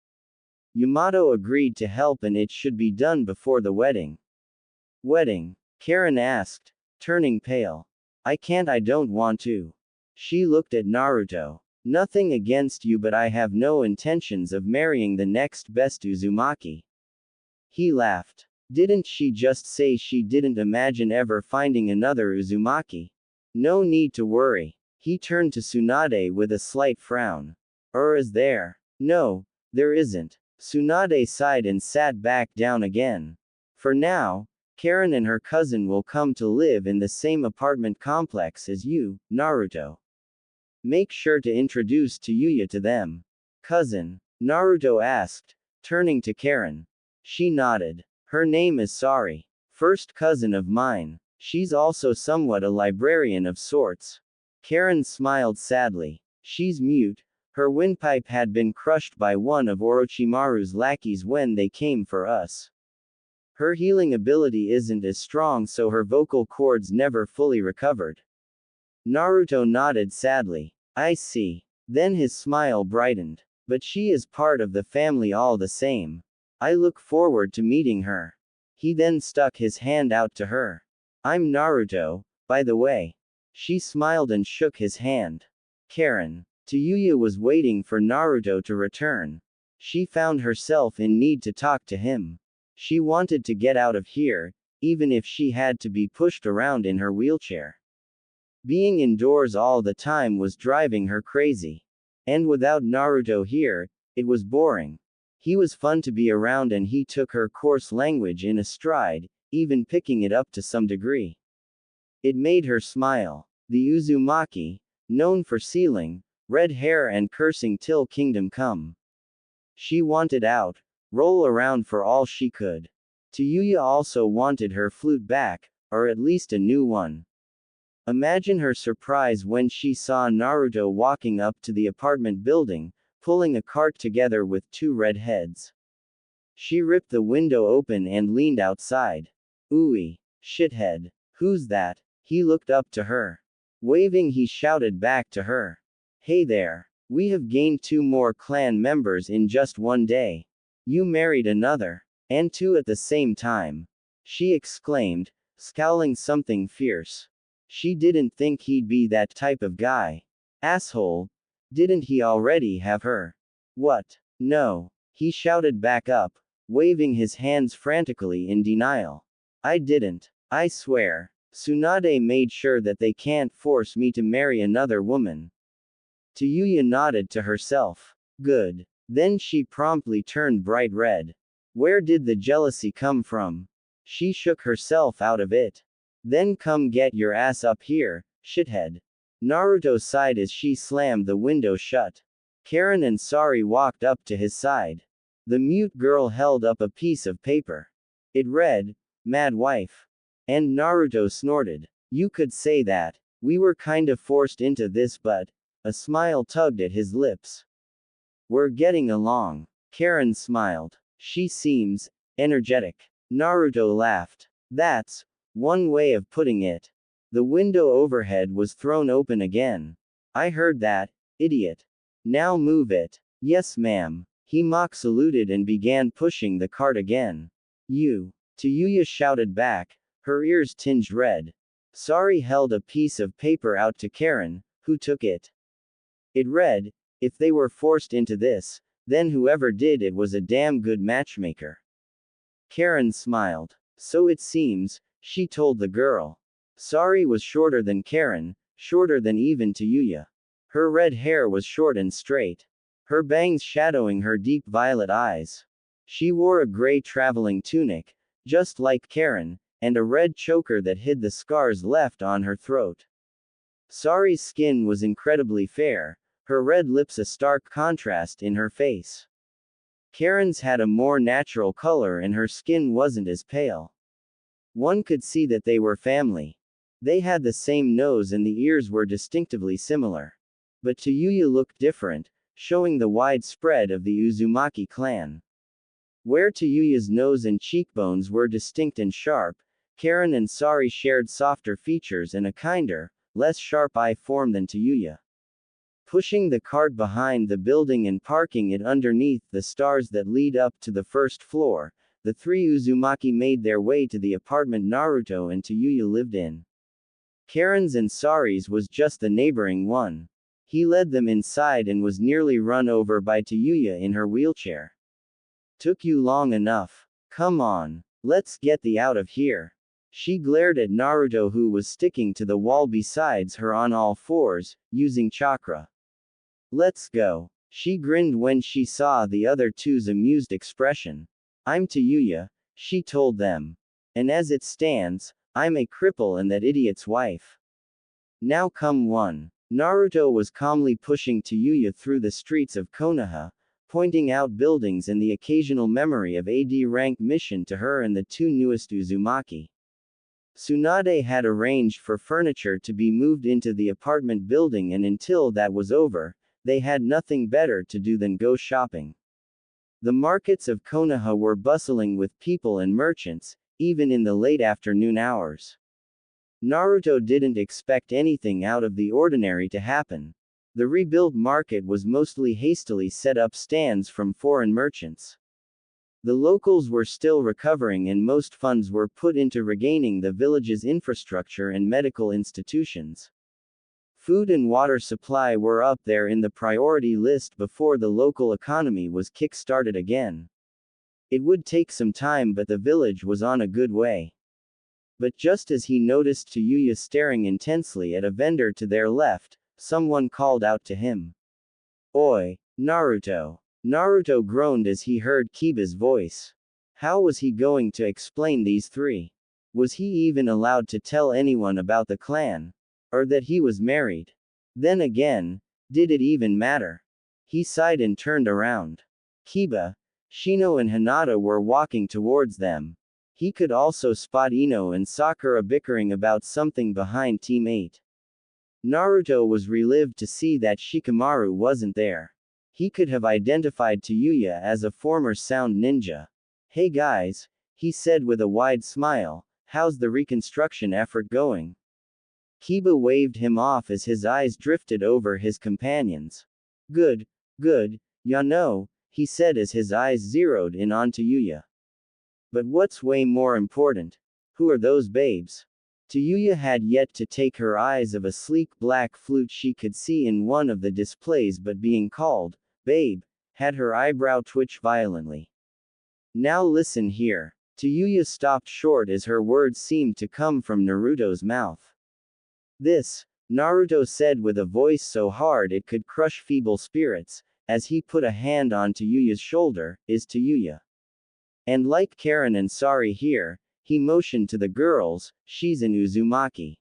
Yamato agreed to help and it should be done before the wedding. Wedding? Karen asked, turning pale. I don't want to. She looked at Naruto. Nothing against you, but I have no intentions of marrying the next best Uzumaki. He laughed. Didn't she just say she didn't imagine ever finding another Uzumaki? No need to worry. He turned to Tsunade with a slight frown. Is there? No, there isn't. Tsunade sighed and sat back down again. For now, Karen and her cousin will come to live in the same apartment complex as you, Naruto. Make sure to introduce Tayuya to them. Cousin? Naruto asked, turning to Karen. She nodded. Her name is Sari. First cousin of mine. She's also somewhat a librarian of sorts. Karen smiled sadly. She's mute. Her windpipe had been crushed by one of Orochimaru's lackeys when they came for us. Her healing ability isn't as strong, so her vocal cords never fully recovered. Naruto nodded sadly. I see. Then his smile brightened. But she is part of the family all the same. I look forward to meeting her. He then stuck his hand out to her. I'm Naruto, by the way. She smiled and shook his hand. Karen. Tayuya was waiting for Naruto to return. She found herself in need to talk to him. She wanted to get out of here, even if she had to be pushed around in her wheelchair. Being indoors all the time was driving her crazy. And without Naruto here, it was boring. He was fun to be around and he took her coarse language in a stride, even picking it up to some degree. It made her smile. The Uzumaki, known for stealing, red hair and cursing till kingdom come. She wanted out, roll around for all she could. Tayuya also wanted her flute back, or at least a new one. Imagine her surprise when she saw Naruto walking up to the apartment building, pulling a cart together with two red heads. She ripped the window open and leaned outside. Ooey, shithead. Who's that? He looked up to her. Waving, he shouted back to her. Hey there. We have gained 2 more clan members in just one day. You married another. And 2 at the same time. She exclaimed, scowling something fierce. She didn't think he'd be that type of guy. Asshole. Didn't he already have her? What? No. He shouted back up, waving his hands frantically in denial. I didn't. I swear. Tsunade made sure that they can't force me to marry another woman. Tayuya nodded to herself. Good. Then she promptly turned bright red. Where did the jealousy come from? She shook herself out of it. Then come get your ass up here, shithead. Naruto sighed as she slammed the window shut. Karen and Sari walked up to his side. The mute girl held up a piece of paper. It read, Mad Wife. And Naruto snorted. You could say that. We were kinda forced into this, but. A smile tugged at his lips. We're getting along. Karen smiled. She seems energetic. Naruto laughed. That's one way of putting it. The window overhead was thrown open again. I heard that, idiot. Now move it. Yes, ma'am. He mock saluted and began pushing the cart again. You. Tayuya shouted back, her ears tinged red. Sari held a piece of paper out to Karen, who took it. It read, if they were forced into this, then whoever did it was a damn good matchmaker. Karen smiled. So it seems, she told the girl. Sari was shorter than Karen, shorter than even Tayuya. Her red hair was short and straight. Her bangs shadowing her deep violet eyes. She wore a gray traveling tunic, just like Karen, and a red choker that hid the scars left on her throat. Sari's skin was incredibly fair, her red lips a stark contrast in her face. Karen's had a more natural color and her skin wasn't as pale. One could see that they were family. They had the same nose and the ears were distinctively similar. But Tayuya looked different, showing the wide spread of the Uzumaki clan. Where Tayuya's nose and cheekbones were distinct and sharp, Karen and Sari shared softer features and a kinder, less sharp eye form than Tayuya. Pushing the cart behind the building and parking it underneath the stars that lead up to the first floor, the 3 Uzumaki made their way to the apartment Naruto and Tayuya lived in. Karen's and Sari's was just the neighboring one. He led them inside and was nearly run over by Tayuya in her wheelchair. Took you long enough. Come on. Let's get thee out of here. She glared at Naruto who was sticking to the wall besides her on all fours, using chakra. Let's go. She grinned when she saw the other two's amused expression. I'm Tayuya, she told them. And as it stands, I'm a cripple and that idiot's wife. Now come one. Naruto was calmly pushing Tayuya through the streets of Konoha, pointing out buildings and the occasional memory of AD rank mission to her and the 2 newest Uzumaki. Tsunade had arranged for furniture to be moved into the apartment building and until that was over, they had nothing better to do than go shopping. The markets of Konoha were bustling with people and merchants, even in the late afternoon hours. Naruto didn't expect anything out of the ordinary to happen. The rebuilt market was mostly hastily set up stands from foreign merchants. The locals were still recovering and most funds were put into regaining the village's infrastructure and medical institutions. Food and water supply were up there in the priority list before the local economy was kick-started again. It would take some time but the village was on a good way. But just as he noticed Tayuya staring intensely at a vendor to their left, someone called out to him. Oi, Naruto. Naruto groaned as he heard Kiba's voice. How was he going to explain these 3? Was he even allowed to tell anyone about the clan? Or that he was married? Then again, did it even matter? He sighed and turned around. Kiba, Shino and Hinata were walking towards them. He could also spot Ino and Sakura bickering about something behind Team 8. Naruto was relieved to see that Shikamaru wasn't there. He could have identified Tayuya as a former Sound ninja. Hey guys, he said with a wide smile, how's the reconstruction effort going? Kiba waved him off as his eyes drifted over his companions. Good, good, ya know, he said as his eyes zeroed in on Tayuya. But what's way more important? Who are those babes? Tayuya had yet to take her eyes of a sleek black flute she could see in one of the displays, but being called, babe, had her eyebrow twitch violently. Now listen here. Tayuya stopped short as her words seemed to come from Naruto's mouth. This, Naruto said with a voice so hard it could crush feeble spirits, as he put a hand on Tayuya's shoulder, is Tayuya. And like Karen and Sari here, he motioned to the girls, she's an Uzumaki.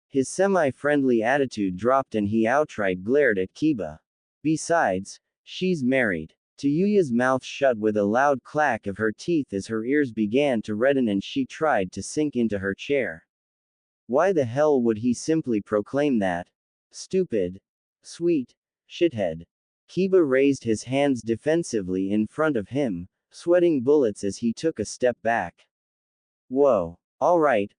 His semi-friendly attitude dropped and he outright glared at Kiba. Besides, she's married. Tayuya's mouth shut with a loud clack of her teeth as her ears began to redden and she tried to sink into her chair. Why the hell would he simply proclaim that? Stupid. Sweet. Shithead. Kiba raised his hands defensively in front of him, sweating bullets as he took a step back. Whoa. Alright,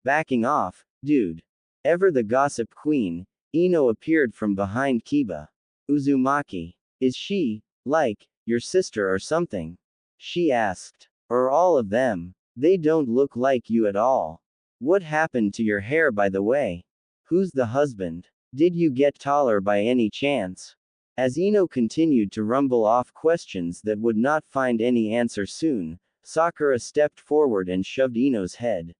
backing off, dude. Ever the gossip queen, Ino appeared from behind Kiba. Uzumaki. Is she, like, your sister or something? She asked. Or all of them? They don't look like you at all. What happened to your hair by the way? Who's the husband? Did you get taller by any chance? As Ino continued to rumble off questions that would not find any answer soon, Sakura stepped forward and shoved Ino's head.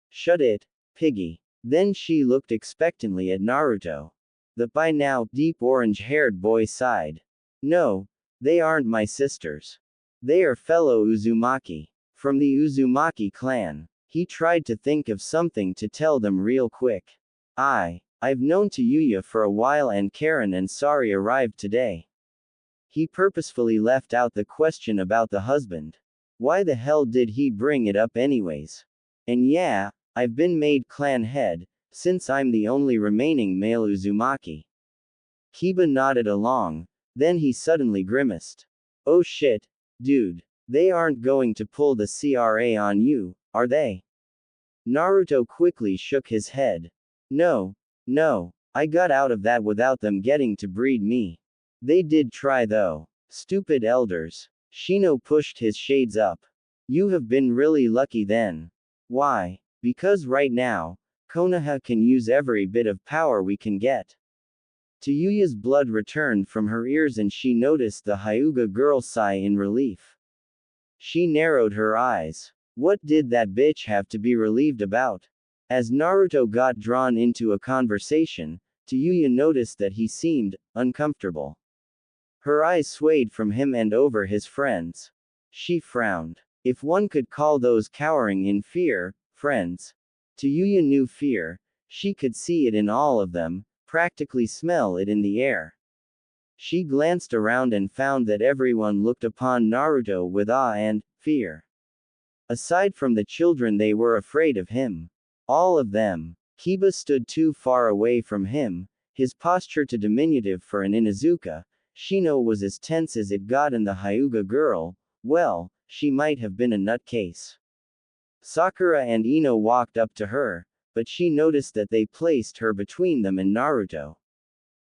Shut it, piggy. Then she looked expectantly at Naruto. The by now deep orange-haired boy sighed. No, they aren't my sisters. They are fellow Uzumaki. From the Uzumaki clan. He tried to think of something to tell them real quick. I've known Tayuya for a while and Karen and Sari arrived today. He purposefully left out the question about the husband. Why the hell did he bring it up anyways? And yeah, I've been made clan head, since I'm the only remaining male Uzumaki. Kiba nodded along, then he suddenly grimaced. Oh shit, dude. They aren't going to pull the CRA on you, are they? Naruto quickly shook his head. No, I got out of that without them getting to breed me. They did try though. Stupid elders. Shino pushed his shades up. You have been really lucky then. Why? Because right now, Konoha can use every bit of power we can get. Tayuya's blood returned from her ears and she noticed the Hyuga girl sigh in relief. She narrowed her eyes. What did that bitch have to be relieved about? As Naruto got drawn into a conversation, Tayuya noticed that he seemed uncomfortable. Her eyes swayed from him and over his friends. She frowned. If one could call those cowering in fear, friends. Tayuya knew fear. She could see it in all of them, practically smell it in the air. She glanced around and found that everyone looked upon Naruto with awe and fear. Aside from the children, they were afraid of him. All of them. Kiba stood too far away from him, his posture too diminutive for an Inuzuka. Shino was as tense as it got, and the Hyuga girl, well, she might have been a nutcase. Sakura and Ino walked up to her, but she noticed that they placed her between them and Naruto.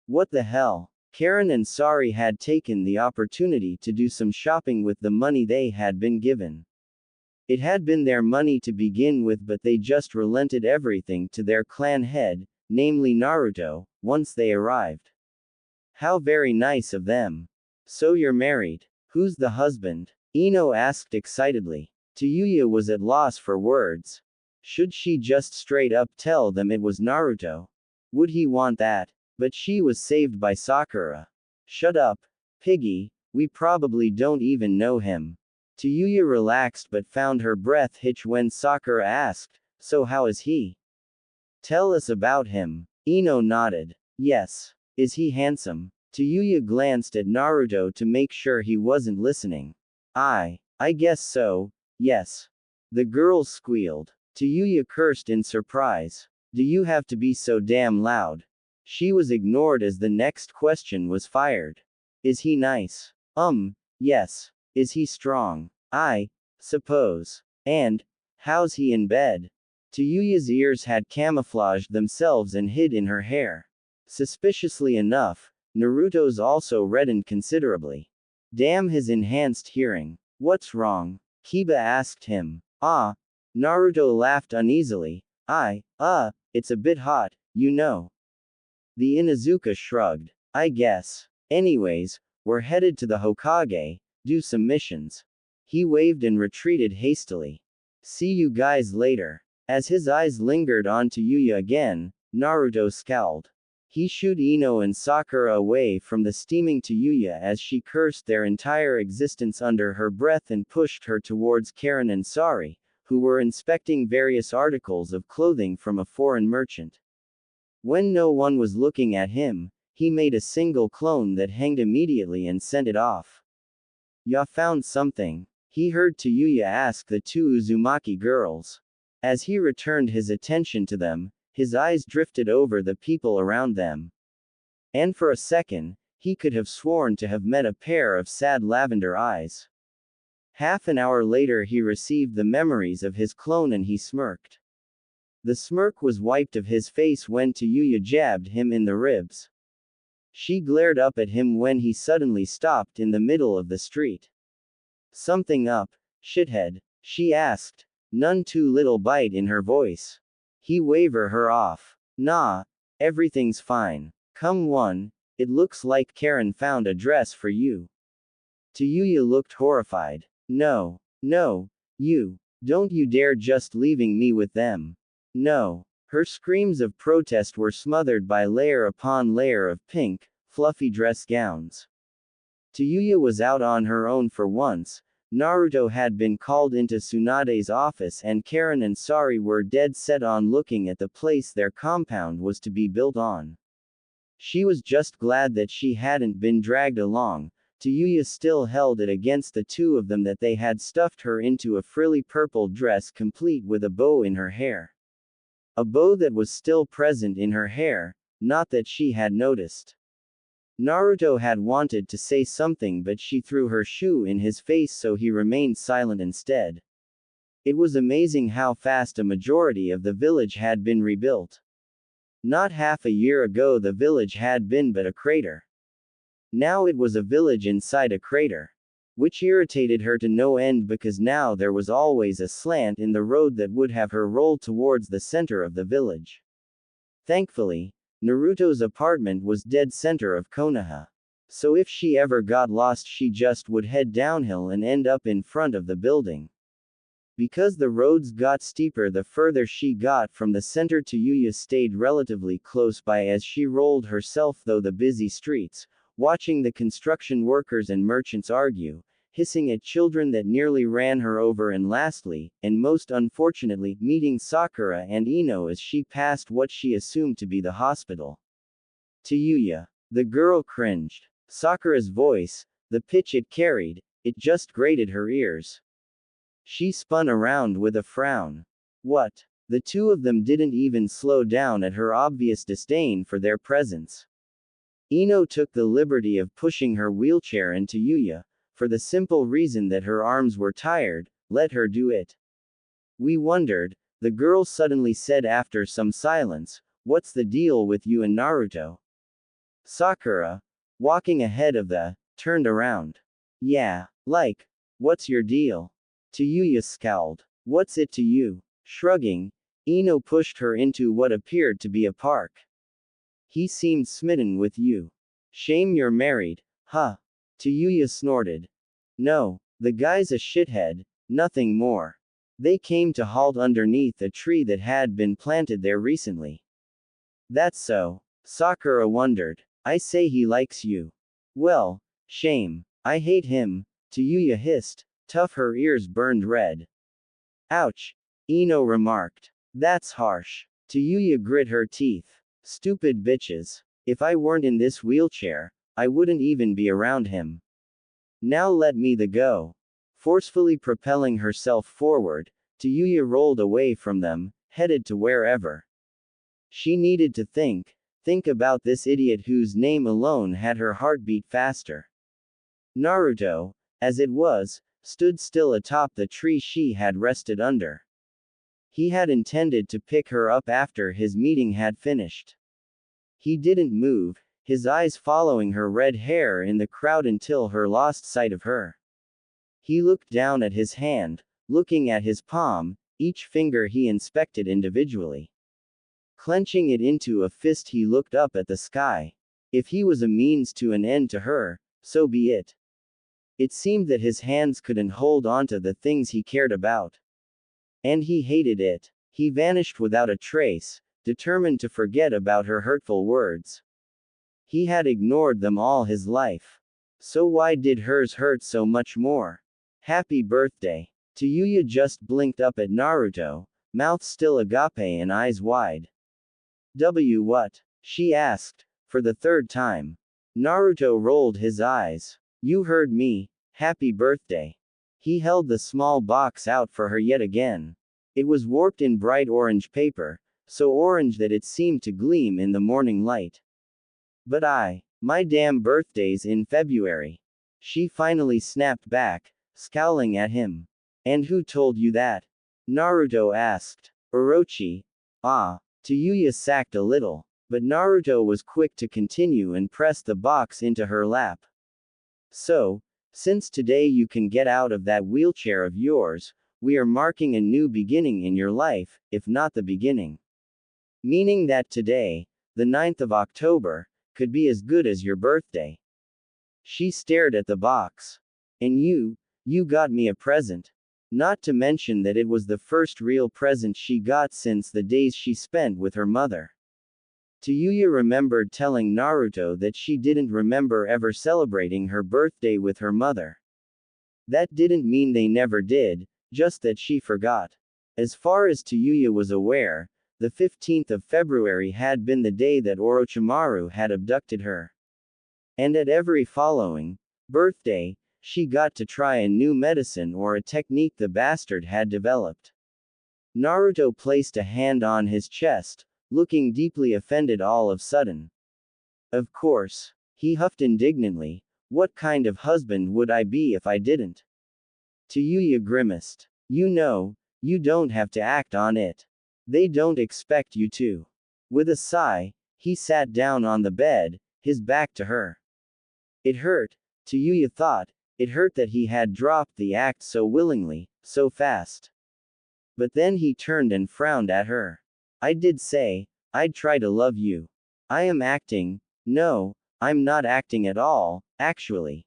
What the hell? Karen and Sari had taken the opportunity to do some shopping with the money they had been given. It had been their money to begin with, but they just relented everything to their clan head, namely Naruto, once they arrived. How very nice of them. So you're married. Who's the husband? Ino asked excitedly. Tayuya was at loss for words. Should she just straight up tell them it was Naruto? Would he want that? But she was saved by Sakura. Shut up, piggy, we probably don't even know him. Tayuya relaxed but found her breath hitch when Sakura asked, so how is he? Tell us about him. Ino nodded. Yes. Is he handsome? Tayuya glanced at Naruto to make sure he wasn't listening. I guess so, yes. The girls squealed. Tayuya cursed in surprise. Do you have to be so damn loud? She was ignored as the next question was fired. Is he nice? Yes. Is he strong? I suppose. And, how's he in bed? Tayuya's ears had camouflaged themselves and hid in her hair. Suspiciously enough, Naruto's also reddened considerably. Damn his enhanced hearing. What's wrong? Kiba asked him. Naruto laughed uneasily. It's a bit hot, you know. The Inuzuka shrugged. I guess. Anyways, we're headed to the Hokage, do some missions. He waved and retreated hastily. See you guys later. As his eyes lingered on Tayuya again, Naruto scowled. He shooed Ino and Sakura away from the steaming Tayuya as she cursed their entire existence under her breath and pushed her towards Karen and Sari, who were inspecting various articles of clothing from a foreign merchant. When no one was looking at him, he made a single clone that hanged immediately and sent it off. Ya found something? He heard Tayuya ask the two Uzumaki girls. As he returned his attention to them, his eyes drifted over the people around them. And for a second, he could have sworn to have met a pair of sad lavender eyes. Half an hour later he received the memories of his clone and he smirked. The smirk was wiped of his face when Tayuya jabbed him in the ribs. She glared up at him when he suddenly stopped in the middle of the street. Something up, shithead? She asked, none too little bite in her voice. He wavered her off. Nah, everything's fine. Come on, it looks like Karen found a dress for you. Tayuya looked horrified. No, you. Don't you dare just leaving me with them. No. Her screams of protest were smothered by layer upon layer of pink, fluffy dress gowns. Tayuya was out on her own for once. Naruto had been called into Tsunade's office and Karen and Sari were dead set on looking at the place their compound was to be built on. She was just glad that she hadn't been dragged along. Tayuya still held it against the two of them that they had stuffed her into a frilly purple dress complete with a bow in her hair. A bow that was still present in her hair, not that she had noticed. Naruto had wanted to say something but she threw her shoe in his face so he remained silent instead. It was amazing how fast a majority of the village had been rebuilt. Not half a year ago the village had been but a crater. Now it was a village inside a crater. Which irritated her to no end because now there was always a slant in the road that would have her roll towards the center of the village. Thankfully, Naruto's apartment was dead center of Konoha. So if she ever got lost she just would head downhill and end up in front of the building. Because the roads got steeper the further she got from the center, Tayuya stayed relatively close by as she rolled herself through the busy streets, watching the construction workers and merchants argue, hissing at children that nearly ran her over, and lastly, and most unfortunately, meeting Sakura and Ino as she passed what she assumed to be the hospital. Tayuya. The girl cringed. Sakura's voice, the pitch it carried, it just grated her ears. She spun around with a frown. What? The two of them didn't even slow down at her obvious disdain for their presence. Ino took the liberty of pushing her wheelchair and Tayuya, for the simple reason that her arms were tired, let her do it. We wondered, the girl suddenly said after some silence, what's the deal with you and Naruto? Sakura, walking ahead of turned around. Yeah, like, what's your deal? Tayuya scowled. What's it to you? Shrugging, Ino pushed her into what appeared to be a park. He seemed smitten with you. Shame you're married, huh? Tayuya snorted. No, the guy's a shithead, nothing more. They came to halt underneath a tree that had been planted there recently. That's so. Sakura wondered. I say he likes you. Well, shame. I hate him, Tayuya hissed, tough. Her ears burned red. Ouch, Ino remarked. That's harsh. Tayuya grit her teeth. Stupid bitches. If I weren't in this wheelchair, I wouldn't even be around him. Now let me go. Forcefully propelling herself forward, Tayuya rolled away from them, headed to wherever. She needed to think Think about this idiot whose name alone had her heart beat faster. Naruto, as it was, stood still atop the tree she had rested under. He had intended to pick her up after his meeting had finished. He didn't move, his eyes following her red hair in the crowd until her lost sight of her. He looked down at his hand, looking at his palm, each finger he inspected individually. Clenching it into a fist, he looked up at the sky. If he was a means to an end to her, so be it. It seemed that his hands couldn't hold onto the things he cared about. And he hated it. He vanished without a trace, determined to forget about her hurtful words. He had ignored them all his life. So why did hers hurt so much more? Happy birthday. Tayuya just blinked up at Naruto, mouth still agape and eyes wide. What? She asked, for the third time. Naruto rolled his eyes. You heard me, happy birthday. He held the small box out for her yet again. It was warped in bright orange paper, so orange that it seemed to gleam in the morning light. But my damn birthday's in February. She finally snapped back, scowling at him. And who told you that? Naruto asked. Orochi. Tayuya sacked a little, but Naruto was quick to continue and press the box into her lap. So, since today you can get out of that wheelchair of yours, we are marking a new beginning in your life, if not the beginning. Meaning that today, the 9th of October, could be as good as your birthday. She stared at the box. And you got me a present. Not to mention that it was the first real present she got since the days she spent with her mother. Tayuya remembered telling Naruto that she didn't remember ever celebrating her birthday with her mother. That didn't mean they never did, just that she forgot. As far as Tayuya was aware, the 15th of February had been the day that Orochimaru had abducted her. And at every following birthday, she got to try a new medicine or a technique the bastard had developed. Naruto placed a hand on his chest, looking deeply offended all of a sudden. Of course. He huffed indignantly. What kind of husband would I be if I didn't? Tayuya grimaced. You know, you don't have to act on it. They don't expect you to. With a sigh, he sat down on the bed, his back to her. It hurt, Tayuya thought. It hurt that he had dropped the act so willingly, so fast. But then he turned and frowned at her. I did say, I'd try to love you. I am acting. No, I'm not acting at all, actually.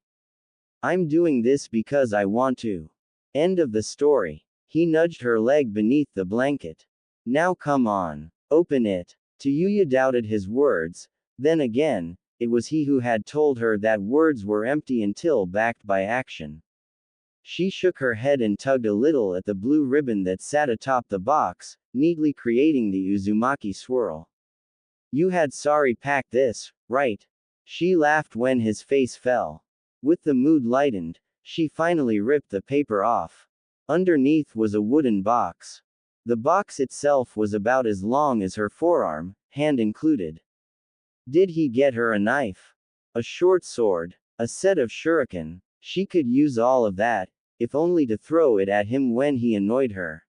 I'm doing this because I want to. End of the story. He nudged her leg beneath the blanket. Now come on. Open it. Tayuya doubted his words. Then again, it was he who had told her that words were empty until backed by action. She shook her head and tugged a little at the blue ribbon that sat atop the box, neatly creating the Uzumaki swirl. You had sorry packed this, right? She laughed when his face fell. With the mood lightened, she finally ripped the paper off. Underneath was a wooden box. The box itself was about as long as her forearm, hand included. Did he get her a knife? A short sword? A set of shuriken? She could use all of that, if only to throw it at him when he annoyed her.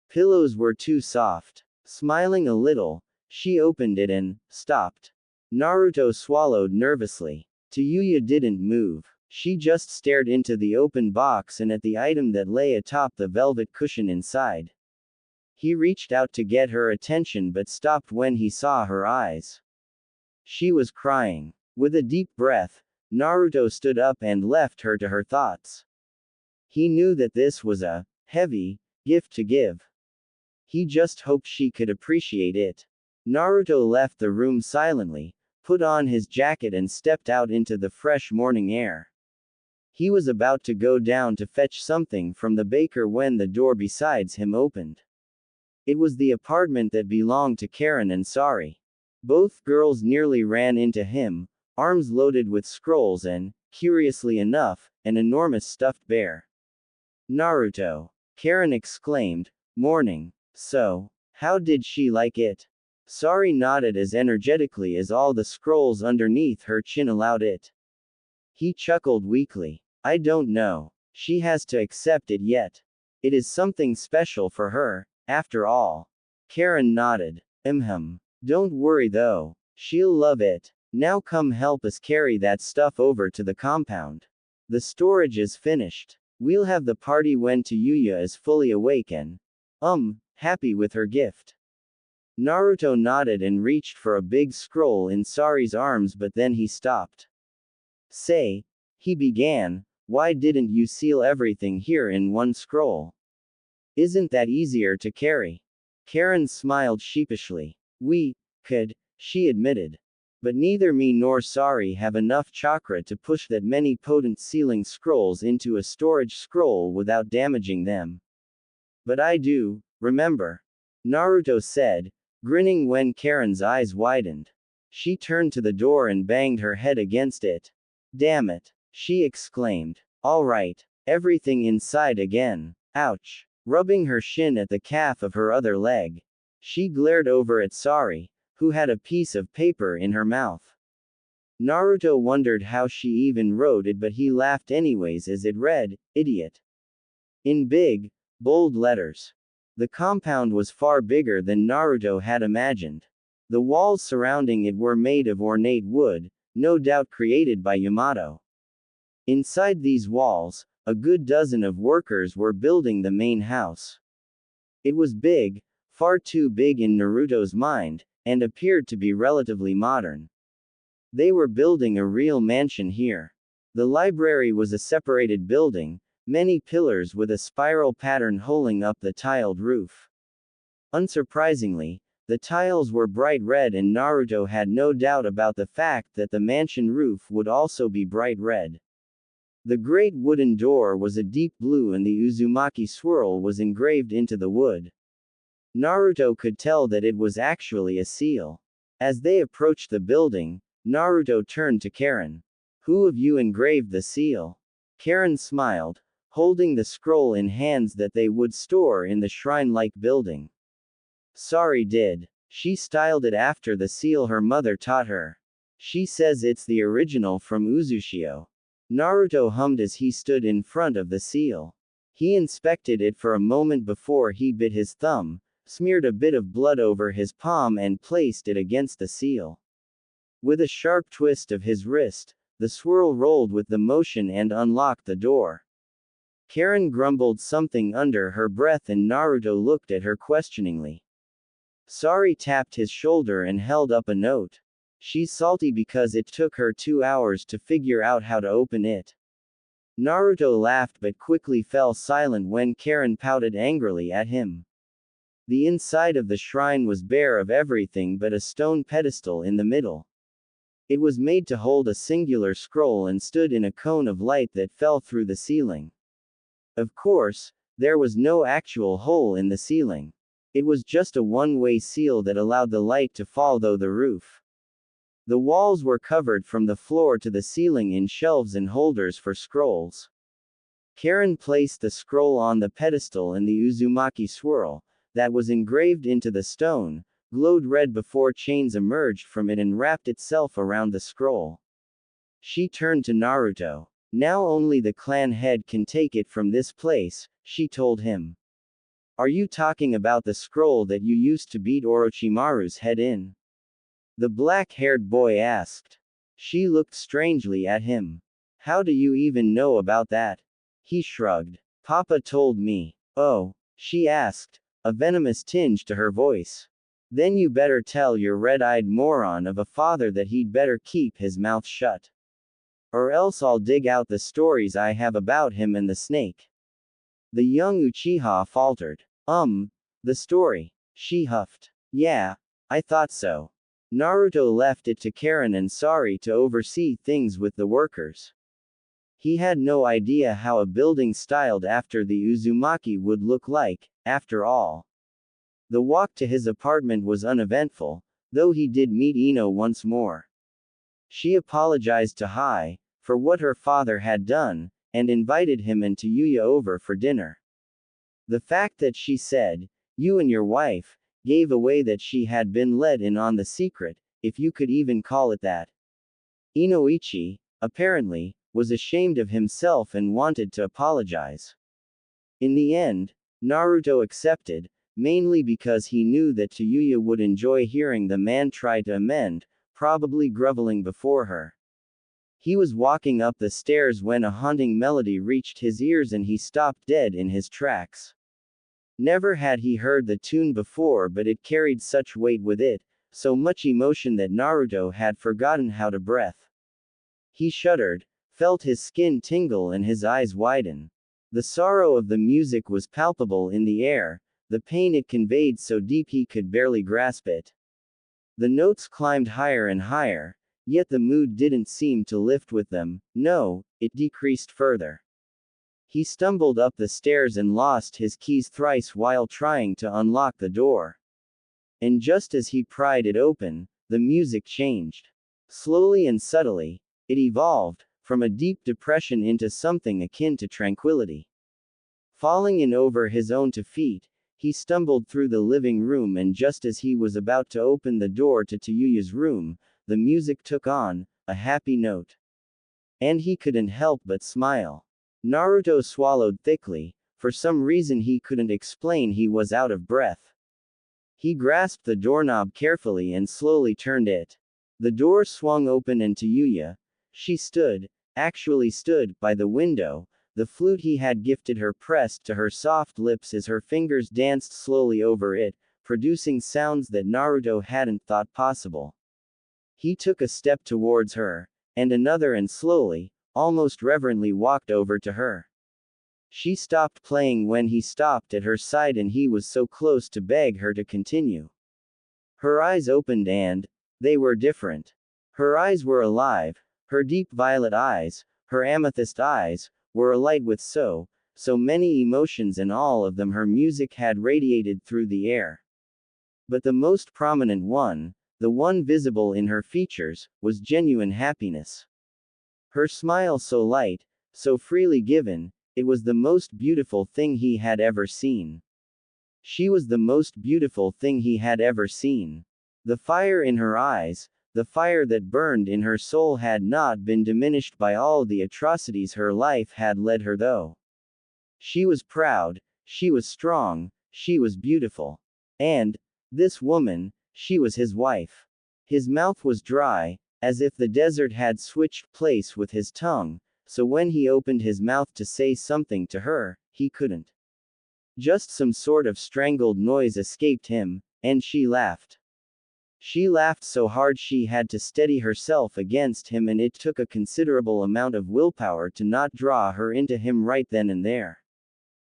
Pillows were too soft. Smiling a little, she opened it and stopped. Naruto swallowed nervously. Tayuya didn't move. She just stared into the open box and at the item that lay atop the velvet cushion inside. He reached out to get her attention but stopped when he saw her eyes. She was crying. With a deep breath, Naruto stood up and left her to her thoughts. He knew that this was a heavy gift to give. He just hoped she could appreciate it. Naruto left the room silently, put on his jacket and stepped out into the fresh morning air. He was about to go down to fetch something from the baker when the door beside him opened. It was the apartment that belonged to Karen and Sari. Both girls nearly ran into him, arms loaded with scrolls and, curiously enough, an enormous stuffed bear. Naruto! Karen exclaimed, morning. So, how did she like it? Sari nodded as energetically as all the scrolls underneath her chin allowed it. He chuckled weakly. I don't know. She has to accept it yet. It is something special for her, after all. Karen nodded. Don't worry though. She'll love it. Now come help us carry that stuff over to the compound. The storage is finished. We'll have the party when Tayuya is fully awake and, happy with her gift. Naruto nodded and reached for a big scroll in Sari's arms, but then he stopped. Say, he began, why didn't you seal everything here in one scroll? Isn't that easier to carry? Karen smiled sheepishly. We could, she admitted. But neither me nor Sari have enough chakra to push that many potent sealing scrolls into a storage scroll without damaging them. But I do, remember? Naruto said, grinning when Karen's eyes widened. She turned to the door and banged her head against it. Damn it, she exclaimed. All right, everything inside again. Ouch. Rubbing her shin at the calf of her other leg, she glared over at Sari, who had a piece of paper in her mouth. Naruto wondered how she even wrote it, but he laughed anyways as it read, idiot. In big, bold letters. The compound was far bigger than Naruto had imagined. The walls surrounding it were made of ornate wood, no doubt created by Yamato. Inside these walls, a good dozen of workers were building the main house. It was big, far too big in Naruto's mind, and appeared to be relatively modern. They were building a real mansion here. The library was a separated building, many pillars with a spiral pattern holding up the tiled roof. Unsurprisingly, the tiles were bright red, and Naruto had no doubt about the fact that the mansion roof would also be bright red. The great wooden door was a deep blue and the Uzumaki swirl was engraved into the wood. Naruto could tell that it was actually a seal. As they approached the building, Naruto turned to Karen. Who of you engraved the seal? Karen smiled, holding the scroll in hands that they would store in the shrine-like building. Sari did. She styled it after the seal her mother taught her. She says it's the original from Uzushio. Naruto hummed as he stood in front of the seal. He inspected it for a moment before he bit his thumb, smeared a bit of blood over his palm and placed it against the seal. With a sharp twist of his wrist, the swirl rolled with the motion and unlocked the door. Karen grumbled something under her breath and Naruto looked at her questioningly. Sari tapped his shoulder and held up a note. She's salty because it took her 2 hours to figure out how to open it. Naruto laughed but quickly fell silent when Karen pouted angrily at him. The inside of the shrine was bare of everything but a stone pedestal in the middle. It was made to hold a singular scroll and stood in a cone of light that fell through the ceiling. Of course, there was no actual hole in the ceiling. It was just a one-way seal that allowed the light to fall through the roof. The walls were covered from the floor to the ceiling in shelves and holders for scrolls. Karen placed the scroll on the pedestal and the Uzumaki swirl, that was engraved into the stone, glowed red before chains emerged from it and wrapped itself around the scroll. She turned to Naruto. Now only the clan head can take it from this place, she told him. Are you talking about the scroll that you used to beat Orochimaru's head in? The black-haired boy asked. She looked strangely at him. How do you even know about that? He shrugged. Papa told me. Oh, she asked, a venomous tinge to her voice. Then you better tell your red-eyed moron of a father that he'd better keep his mouth shut. Or else I'll dig out the stories I have about him and the snake. The young Uchiha faltered. The story. She huffed. Yeah, I thought so. Naruto left it to Karen and Sari to oversee things with the workers. He had no idea how a building styled after the Uzumaki would look like, after all. The walk to his apartment was uneventful, though he did meet Ino once more. She apologized to Hai, for what her father had done, and invited him and Tayuya over for dinner. The fact that she said, "You and your wife," gave away that she had been let in on the secret, if you could even call it that. Inoichi, apparently, was ashamed of himself and wanted to apologize. In the end, Naruto accepted, mainly because he knew that Tayuya would enjoy hearing the man try to amend, probably groveling before her. He was walking up the stairs when a haunting melody reached his ears and he stopped dead in his tracks. Never had he heard the tune before, but it carried such weight with it, so much emotion that Naruto had forgotten how to breathe. He shuddered, felt his skin tingle and his eyes widen. The sorrow of the music was palpable in the air, the pain it conveyed so deep he could barely grasp it. The notes climbed higher and higher, yet the mood didn't seem to lift with them, no, it decreased further. He stumbled up the stairs and lost his keys thrice while trying to unlock the door. And just as he pried it open, the music changed. Slowly and subtly, it evolved, from a deep depression into something akin to tranquility. Falling in over his own 2 feet, he stumbled through the living room, and just as he was about to open the door to Tayuya's room, the music took on a happy note. And he couldn't help but smile. Naruto swallowed thickly. For some reason he couldn't explain, he was out of breath. He grasped the doorknob carefully and slowly turned it. The door swung open and Tayuya, actually stood, by the window, the flute he had gifted her pressed to her soft lips as her fingers danced slowly over it, producing sounds that Naruto hadn't thought possible. He took a step towards her, and another, and slowly, almost reverently walked over to her. She stopped playing when he stopped at her side, and he was so close to beg her to continue. Her eyes opened and they were different. Her eyes were alive, her deep violet eyes, her amethyst eyes, were alight with so many emotions, and all of them her music had radiated through the air. But the most prominent one, the one visible in her features, was genuine happiness. Her smile so light, so freely given, it was the most beautiful thing he had ever seen. She was the most beautiful thing he had ever seen. The fire in her eyes, the fire that burned in her soul, had not been diminished by all the atrocities her life had led her though. She was proud, she was strong, she was beautiful. And this woman, she was his wife. His mouth was dry, as if the desert had switched place with his tongue, so when he opened his mouth to say something to her, he couldn't. Just some sort of strangled noise escaped him, and she laughed. She laughed so hard she had to steady herself against him, and it took a considerable amount of willpower to not draw her into him right then and there.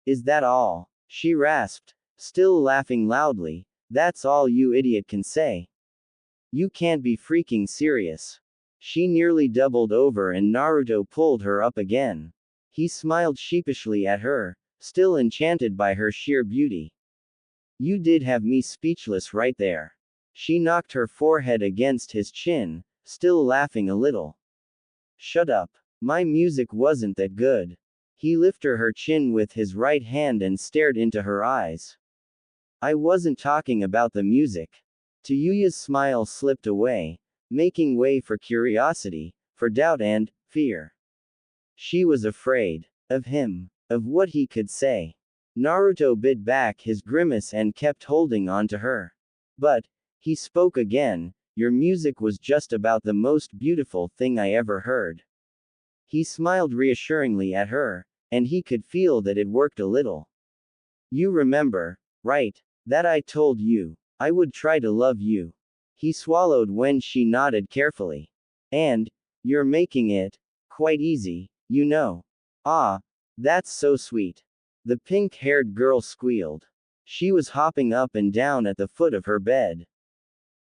"Is that all?" she rasped, still laughing loudly. "That's all you idiot can say? You can't be freaking serious." She nearly doubled over and Naruto pulled her up again. He smiled sheepishly at her, still enchanted by her sheer beauty. "You did have me speechless right there." She knocked her forehead against his chin, still laughing a little. "Shut up. My music wasn't that good." He lifted her chin with his right hand and stared into her eyes. "I wasn't talking about the music." Tayuya's smile slipped away, making way for curiosity, for doubt and fear. She was afraid of him, of what he could say. Naruto bit back his grimace and kept holding on to her. "But," he spoke again, "your music was just about the most beautiful thing I ever heard." He smiled reassuringly at her, and he could feel that it worked a little. "You remember, right, that I told you I would try to love you?" He swallowed when she nodded carefully. "And you're making it quite easy, you know." "Ah, that's so sweet." The pink-haired girl squealed. She was hopping up and down at the foot of her bed.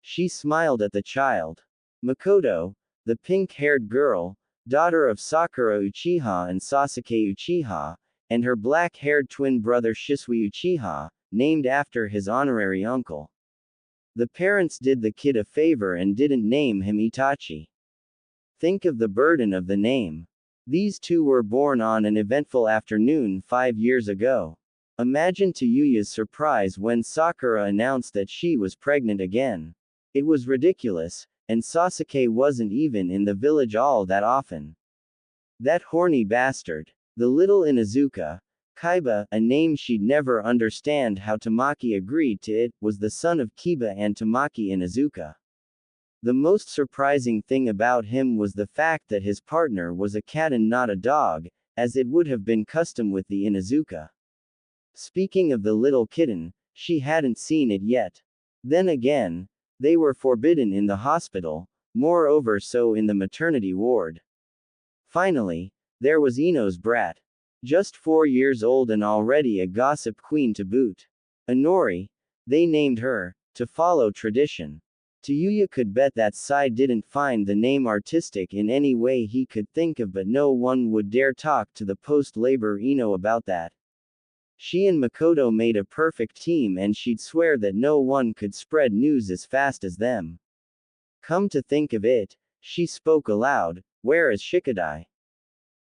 She smiled at the child. Makoto, the pink-haired girl, daughter of Sakura Uchiha and Sasuke Uchiha, and her black-haired twin brother Shisui Uchiha, named after his honorary uncle. The parents did the kid a favor and didn't name him Itachi. Think of the burden of the name. These two were born on an eventful afternoon 5 years ago. Imagine Tayuya's surprise when Sakura announced that she was pregnant again. It was ridiculous, and Sasuke wasn't even in the village all that often. That horny bastard. The little Inuzuka, Kaiba, a name she'd never understand how Tamaki agreed to it, was the son of Kiba and Tamaki Inuzuka. The most surprising thing about him was the fact that his partner was a cat and not a dog, as it would have been custom with the Inuzuka. Speaking of the little kitten, she hadn't seen it yet. Then again, they were forbidden in the hospital, moreover so in the maternity ward. Finally, there was Ino's brat. Just 4 years old and already a gossip queen to boot. Inori, they named her, to follow tradition. Tayuya could bet that Sai didn't find the name artistic in any way he could think of, but no one would dare talk to the post-labor Ino about that. She and Makoto made a perfect team and she'd swear that no one could spread news as fast as them. Come to think of it, she spoke aloud, where is Shikadai?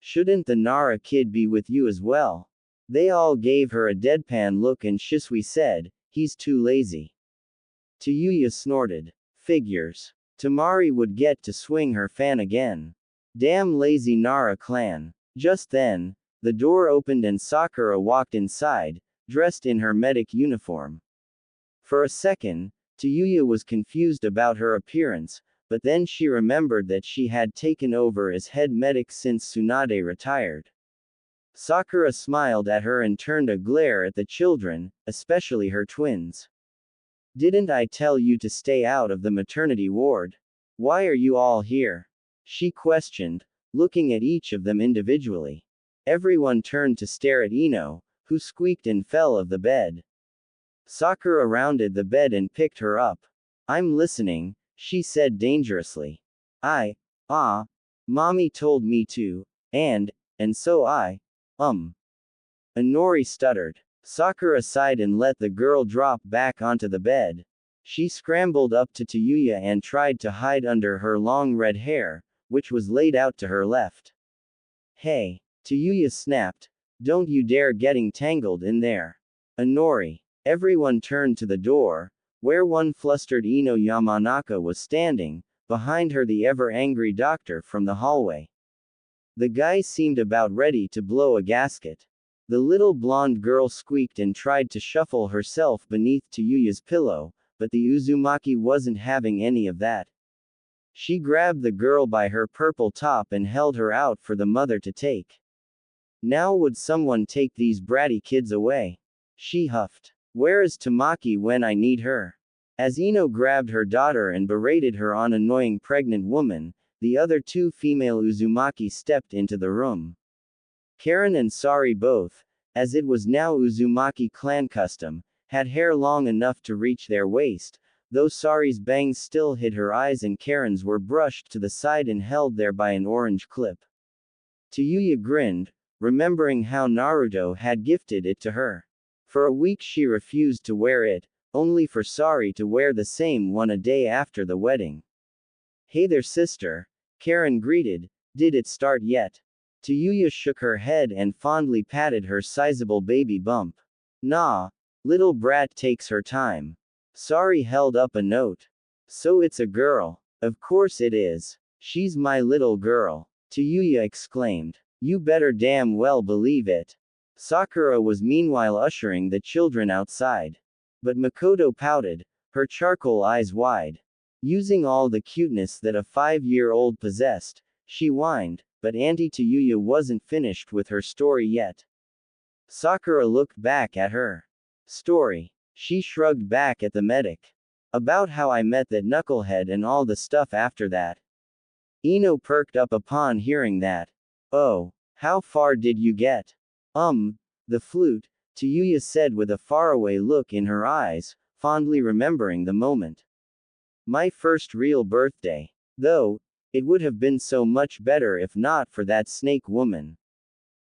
Shouldn't the Nara kid be with you as well? They all gave her a deadpan look and Shisui said, he's too lazy. Tayuya snorted. Figures. Tamari would get to swing her fan again. Damn lazy Nara clan. Just then, the door opened and Sakura walked inside, dressed in her medic uniform. For a second, Tayuya was confused about her appearance, but then she remembered that she had taken over as head medic since Tsunade retired. Sakura smiled at her and turned a glare at the children, especially her twins. Didn't I tell you to stay out of the maternity ward? Why are you all here? She questioned, looking at each of them individually. Everyone turned to stare at Ino, who squeaked and fell of the bed. Sakura rounded the bed and picked her up. I'm listening, she said dangerously. Mommy told me to, and so I, Inori stuttered. Sakura sighed and let the girl drop back onto the bed. She scrambled up to Tayuya and tried to hide under her long red hair, which was laid out to her left. Hey, Tayuya snapped, don't you dare getting tangled in there. Inori. Everyone turned to the door, where one flustered Ino Yamanaka was standing, behind her the ever-angry doctor from the hallway. The guy seemed about ready to blow a gasket. The little blonde girl squeaked and tried to shuffle herself beneath Tayuya's pillow, but the Uzumaki wasn't having any of that. She grabbed the girl by her purple top and held her out for the mother to take. Now would someone take these bratty kids away? She huffed. Where is Tamaki when I need her? As Ino grabbed her daughter and berated her on annoying pregnant woman, the other two female Uzumaki stepped into the room. Karen and Sari both, as it was now Uzumaki clan custom, had hair long enough to reach their waist, though Sari's bangs still hid her eyes and Karen's were brushed to the side and held there by an orange clip. Tayuya grinned, remembering how Naruto had gifted it to her. For a week she refused to wear it, only for Sari to wear the same one a day after the wedding. Hey there sister, Karen greeted, did it start yet? Tayuya shook her head and fondly patted her sizable baby bump. Nah, little brat takes her time. Sari held up a note. So it's a girl. Of course it is. She's my little girl. Tayuya exclaimed. You better damn well believe it. Sakura was meanwhile ushering the children outside. But Makoto pouted, her charcoal eyes wide. Using all the cuteness that a 5-year-old possessed, she whined, but Auntie Tayuya wasn't finished with her story yet. Sakura looked back at her story. She shrugged back at the medic. About how I met that knucklehead and all the stuff after that. Ino perked up upon hearing that. Oh, how far did you get? The flute, Tayuya said with a faraway look in her eyes, fondly remembering the moment. My first real birthday. Though, it would have been so much better if not for that snake woman.